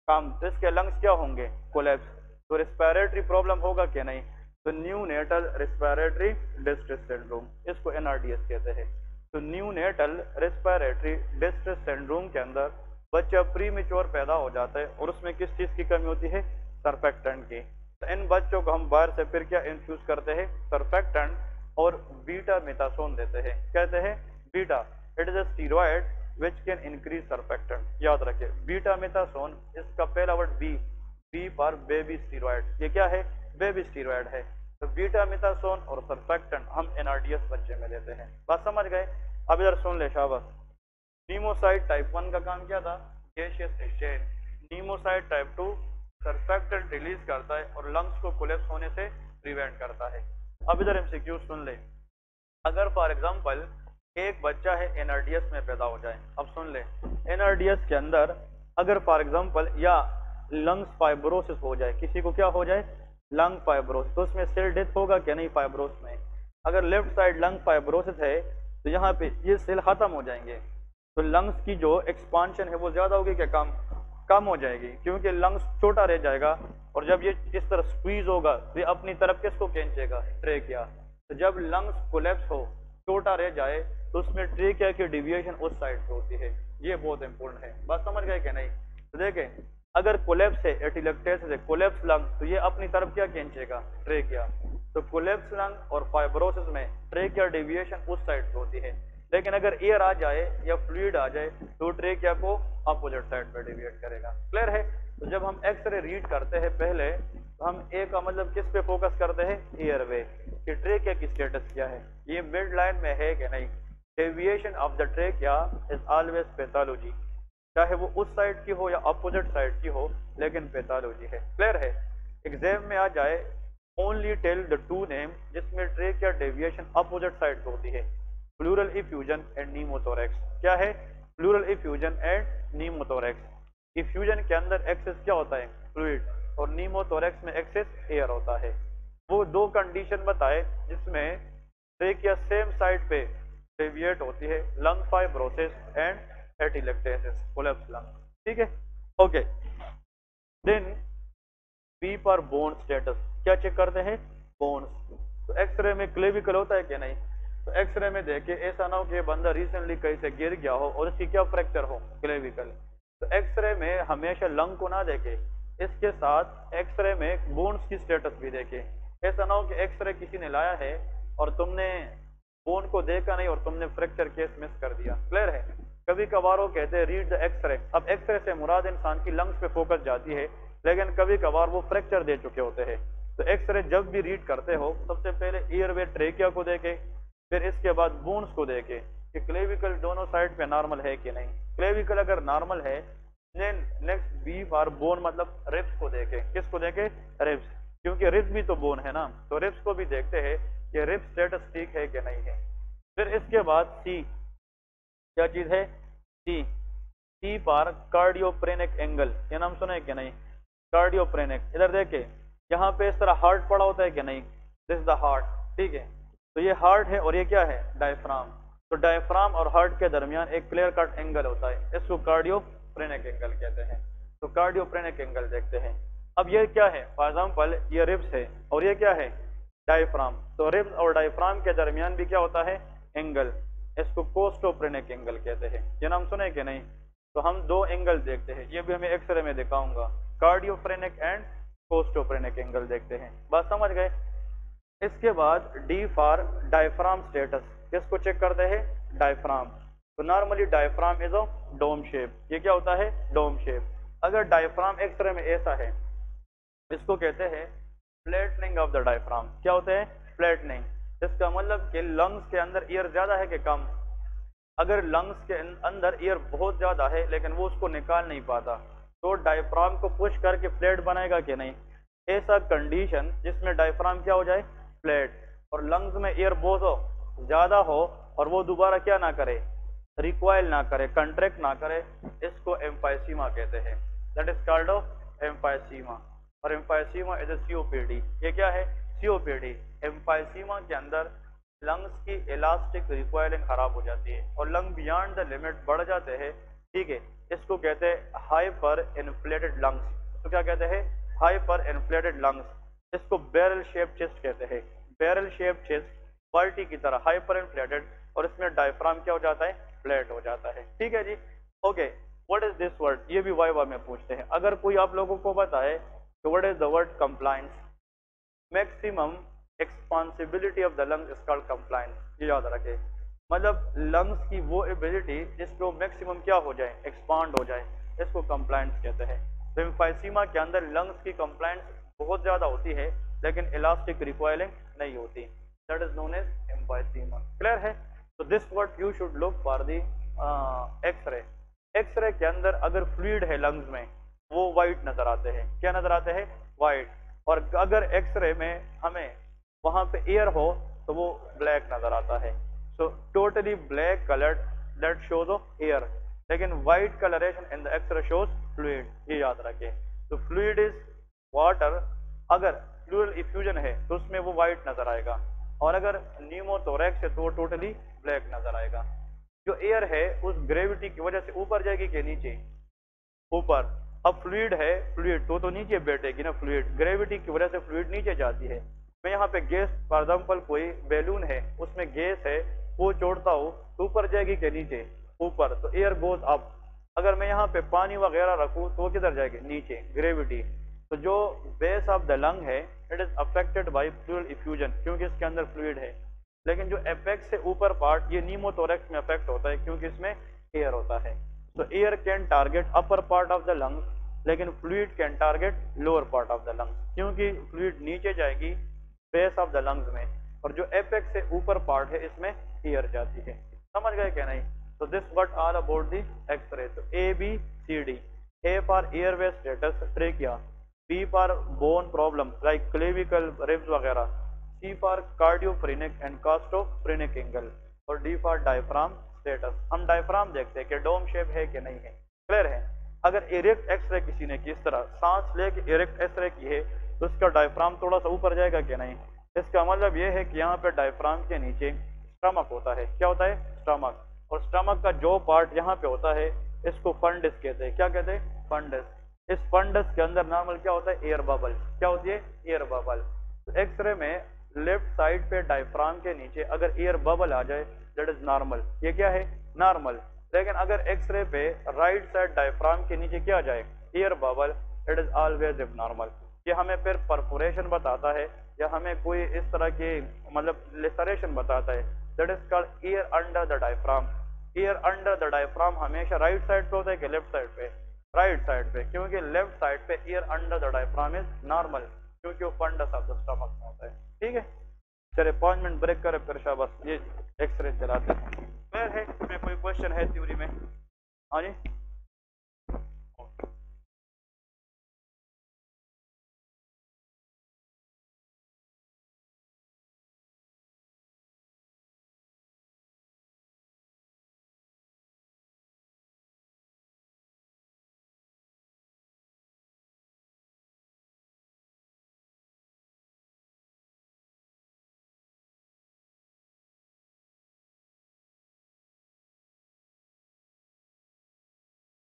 कम। तो इसके लंग्स क्या होंगे? कोलैप्स। तो रेस्पिरेटरी प्रॉब्लम होगा क्या नहीं? तो neonatal respiratory distress syndrome, इसको एनआरडीएस कहते हैं। तो neonatal respiratory distress syndrome के अंदर बच्चा प्री मिच्योर पैदा हो जाता है, और उसमें किस चीज की कमी होती है? सर्फेक्टेंट की। तो इन बच्चों को हम बाहर से फिर क्या इन्फ्यूज करते हैं? सर्फेक्टेंट और बीटा मेथासोन देते हैं। कहते हैं beta, it is a steroid which can increase surfactant। याद रखिए, बीटा मेथासोन, इसका पहला वर्ड बी, बी पर बेबी स्टीरॉयड। ये क्या है? बेबी स्टीरॉयड है। तो बीटा मेथासोन और सर्फेक्टेंट हम एनआरडीएस बच्चे में देते हैं। बात समझ गए? अब इधर सुन ले शाबाश। न्यूमोसाइट टाइप 1 का काम क्या था? Gaseous exchange. Pneumocyte type 2 surfactant release करता है और लंग्स को कोलैप्स होने से प्रिवेंट करता है। अब इधर एमसीक्यू सुन ले। अगर फॉर एग्जांपल एक बच्चा है एनआरडीएस में पैदा हो जाए, अब सुन ले, एनआरडीएस के अंदर अगर फॉर एग्जांपल या लंग्स फाइब्रोसिस हो जाए, किसी को क्या हो जाए? लंग फाइब्रोसिस, तो उसमें सेल डेथ होगा क्या नहीं? फाइब्रोसिस में अगर लेफ्ट साइड लंग फाइब्रोसिस है तो यहाँ पे ये सेल खत्म हो जाएंगे, तो लंग्स की जो एक्सपांशन है वो ज्यादा होगी क्या कम? कम हो जाएगी, क्योंकि लंग्स छोटा रह जाएगा। और जब ये इस तरह स्क्वीज होगा तो ये अपनी तरफ किसको खींचेगा? ट्रेकिया। तो जब लंग्स कोलैप्स हो, छोटा रह जाए, तो उसमें ट्रेकिया की डिविएशन उस साइड पे होती है। ये बहुत इंपॉर्टेंट है। बात समझ गए कि नहीं? तो देखें, अगर कोलैप्स है, एटिलेक्टेसिस है, कोलैप्स लंग, तो ये अपनी तरफ क्या खींचेगा? ट्रेकिया। तो कोलेप्स लंग और फाइब्रोसिस में ट्रेकिया डेविएशन उस साइड पे होती है, लेकिन अगर एयर आ जाए या फ्लूइड आ जाए तो ट्रेकिया को अपोजिट साइड पे डेविएट करेगा। क्लियर है? तो जब हम एक्सरे रीड करते हैं पहले तो हम ए का मतलब किस पे फोकस करते हैं? एयरवे, कि ट्रेकिया की स्टेटस क्या है, ये मिड लाइन में है कि नहीं। Deviation of the trachea is always pathology, चाहे वो उस साइड की हो या अपोजिट साइड की हो, लेकिन पैथोलॉजी है। क्लियर है? एग्जाम में आ जाए only tell the two name जिसमें ट्रेकिया डेविएशन अपोजिट साइड पे होती है, प्लूरल इफ्यूजन एंड नीमोथोरेक्स। क्या है? Pleural effusion and pneumothorax. Effusion के अंदर एक्सेस क्या होता है? फ्लूइड, और नीमोथोरेक्स में एक्सेस एयर होता है। वो दो कंडीशन बताए जिसमें ट्रेकिया सेम साइड पे डेविएट होती है, lung fibrosis and atelectasis, collapse lung. ठीक है, ओके। देन बी पर बोन स्टेटस, क्या चेक करते हैं? बोन्स। तो एक्सरे में क्लेविकल होता है कि नहीं? तो एक्सरे में देखे ऐसा ना हो कि बंदा रिसेंटली कहीं से गिर गया हो और इसकी क्या फ्रैक्चर हो, क्लेविकल। तो एक्सरे में हमेशा लंग को ना देखे, इसके साथ एक्सरे में बोन्स की स्टेटस भी देखे। ऐसा ना हो कि एक्सरे किसी ने लाया है और तुमने बोन को देखा नहीं और तुमने फ्रैक्चर केस मिस कर दिया। क्लियर है? कभी कभार वो कहते हैं रीड द एक्सरे। अब एक्सरे से मुराद इंसान की लंग्स पे फोकस जाती है, लेकिन कभी कभार वो फ्रैक्चर दे चुके होते हैं। तो एक्सरे जब भी रीड करते हो सबसे पहले एयरवे ट्रेकिया को देखे, फिर इसके बाद बोन्स को देखे कि क्लेविकल दोनों साइड पे नॉर्मल है कि नहीं। क्लेविकल अगर नॉर्मल है, नेक्स्ट बी फॉर बोन मतलब रिब्स को देखे। किसको देखे? रिब्स, क्योंकि रिब्स भी तो बोन है ना, तो रिब्स को भी देखते हैं कि रिब्स स्टेटस ठीक है कि नहीं है। फिर इसके बाद सी, क्या चीज है? सी। सी पर कार्डियोप्रेनिक एंगल, ये नाम सुना है कि नहीं? कार्डियोप्रेनिक, इधर देखे, यहाँ पे इस तरह हार्ट पड़ा होता है कि नहीं? This is the heart. ठीक है, तो ये हार्ट है और ये क्या है? डायफ्राम। तो डायफ्राम और हार्ट के दरमियान एक क्लियर कट एंगल होता है, इसको कार्डियोप्रेनिक एंगल कहते हैं। तो कार्डियोप्रेनिक एंगल देखते हैं। अब ये क्या है? फॉर एग्जाम्पल ये रिब्स है और ये क्या है? डायफ्राम। तो रिब्स और डायफ्राम के दरमियान भी क्या होता है? एंगल, इसको कोस्टोप्रेनिक एंगल कहते हैं। ये नाम सुने कि नहीं? तो हम दो एंगल देखते हैं, ये भी हमें एक्सरे में दिखाऊंगा, कार्डियोफ्रेनिक एंड कोस्टोप्रेनिक एंगल देखते हैं। बात समझ गए? इसके बाद डी फॉर डायफ्राम स्टेटस, किसको चेक करते हैं? डायफ्राम। तो normally diaphragm is a dome shape, ये क्या होता है? Dome shape. अगर डायफ्राम एक्सरे में ऐसा है, इसको कहते हैं फ्लैटनिंग ऑफ द डायफ्राम। क्या होते हैं? फ्लैटनिंग। इसका मतलब कि लंग्स के अंदर एयर ज्यादा है कि कम? अगर लंग्स के अंदर एयर बहुत ज्यादा है लेकिन वो उसको निकाल नहीं पाता, तो डायफ्राम को पुश करके फ्लैट बनाएगा कि नहीं? ऐसा कंडीशन जिसमें डायफ्राम क्या हो जाए? फ्लैट, और लंग्स में एयर बहुत ज्यादा हो और वो दोबारा क्या ना करे? रिक्वाइल ना करे, कंट्रैक्ट ना करे, इसको एम्फाइसीमा कहते हैं। That is called emphysema. और एम्फाइसीमा इज सीओपीडी। ये क्या है? सीओपीडी। एम्फाइसीमा के अंदर लंग्स की इलास्टिक रिक्वायरिंग खराब हो जाती है और लंग बियॉन्ड द लिमिट बढ़ जाते हैं। ठीक है, इसको कहते हैं हाइपर इन्फ्लेटेड लंग्स। तो क्या कहते हैं? Hyper inflated lungs. इसको बैरल शेप चेस्ट कहते हैं। बैरल शेप चेस्ट बाल्टी की तरह हाइपर इन्फ्लेटेड, और इसमें डायफ्राम क्या हो जाता है? फ्लैट हो जाता है। ठीक है जी, okay. What is this word? ये भी वाइवा में पूछते हैं। अगर कोई आप लोगों को बताए तो what is the word compliance? Maximum expansibility of the lung is called compliance. ये याद रखे, मतलब लंग्स की वो एबिलिटी जिसको मैक्सिमम क्या हो जाए? एक्सपांड हो जाए, इसको कंप्लायंस कहते हैं। तो एम्फाइसीमा के अंदर लंग्स की कंप्लायंस बहुत ज्यादा होती है लेकिन इलास्टिक रिक्वायरिंग नहीं होती। That is known as emphysema. Clear है? तो this word you should look for the x-ray. X-ray के अंदर अगर फ्लूइड है लंग्स में, वो वाइट नजर आते हैं। क्या नजर आते हैं? वाइट। और अगर एक्सरे में हमें वहां पे एयर हो तो वो ब्लैक नजर आता है। So totally black coloured, that shows of air, लेकिन white coloration in the x-ray shows fluid. ये याद रखें। तो फ्लूइड इज वाटर। अगर प्लूरल इफ्यूजन है तो उसमें वो व्हाइट नजर आएगा, और अगर न्यूमोथोरैक्स है तो वो टोटली ब्लैक नजर आएगा। जो एयर है उस ग्रेविटी की वजह से ऊपर जाएगी कि नीचे? ऊपर। अब फ्लूइड है, फ्लूइड तो नीचे बैठेगी ना। फ्लूइड ग्रेविटी की वजह से फ्लूइड नीचे जाती है। मैं यहाँ पे गैस, फॉर एग्जाम्पल कोई बैलून है उसमें गैस है, वो छोड़ता हूँ तो ऊपर जाएगी कि नीचे? ऊपर। तो एयर गोज अप। अगर मैं यहाँ पे पानी वगैरह रखूँ तो वो किधर जाएगी? नीचे, ग्रेविटी। तो जो बेस ऑफ द लंग है it is affected by fluid effusion, क्योंकि इसके अंदर फ्लूइड है। लेकिन जो एपेक्स से ऊपर पार्ट ये नीमोथोरेक्स में अफेक्ट होता है, क्योंकि इसमें एयर होता है। तो air can target upper part of the lungs, लेकिन fluid can target lower part of the lungs, क्योंकि फ्लूइड नीचे जाएगी बेस ऑफ द लंग्स में, और जो एपेक्स से ऊपर पार्ट है इसमें एयर जाती है। समझ गए क्या नहीं? तो this what all about the x-ray. तो A B C D, A for airway status trachea, B for bone problem like clavicle ribs वगैरह, C for cardiophrenic and costophrenic angle, और डी फॉर डायफ्राम स्टेटस। हम diaphragm देखते हैं कि dome shape है कि नहीं है। क्लियर है? अगर इरेक्ट एक्सरे किसी ने किस तरह सांस लेके इरेक्ट एक्सरे की है तो उसका डायफ्राम थोड़ा सा ऊपर जाएगा कि नहीं? इसका मतलब यह है कि यहाँ पे डायफ्राम के नीचे स्टमक होता है। क्या होता है? स्टमक। और स्टमक का जो पार्ट यहाँ पे होता है इसको फंडस कहते हैं। क्या कहते हैं? फंडस। इस फंडस के अंदर नॉर्मल क्या होता है? Air bubble. क्या होती है? Air bubble. तो एक्सरे में लेफ्ट साइड पे डायफ्राम के नीचे अगर एयर बबल आ जाए दैट इज नॉर्मल। ये क्या है? नॉर्मल। लेकिन अगर एक्सरे पे राइट साइड डायफ्राम के नीचे क्या जाए? Air bubble, it is always abnormal. ये हमें फिर परफोरेशन बताता है या हमें कोई इस तरह की मतलब लेसरेशन बताता है, that is called air under the diaphragm. Air under the diaphragm हमेशा राइट साइड पे होता है कि लेफ्ट साइड पे? राइट साइड पे, क्योंकि लेफ्ट साइड पे air under the diaphragm is normal, क्योंकि वो फंडस ऑफ द स्टमक में होता है। ठीक है, चलिए 5 मिनट ब्रेक करें फिर शाबाश ये एक्सरे चलाते हैं। क्लियर है? इसमें कोई क्वेश्चन है थ्योरी में? हाँ जी।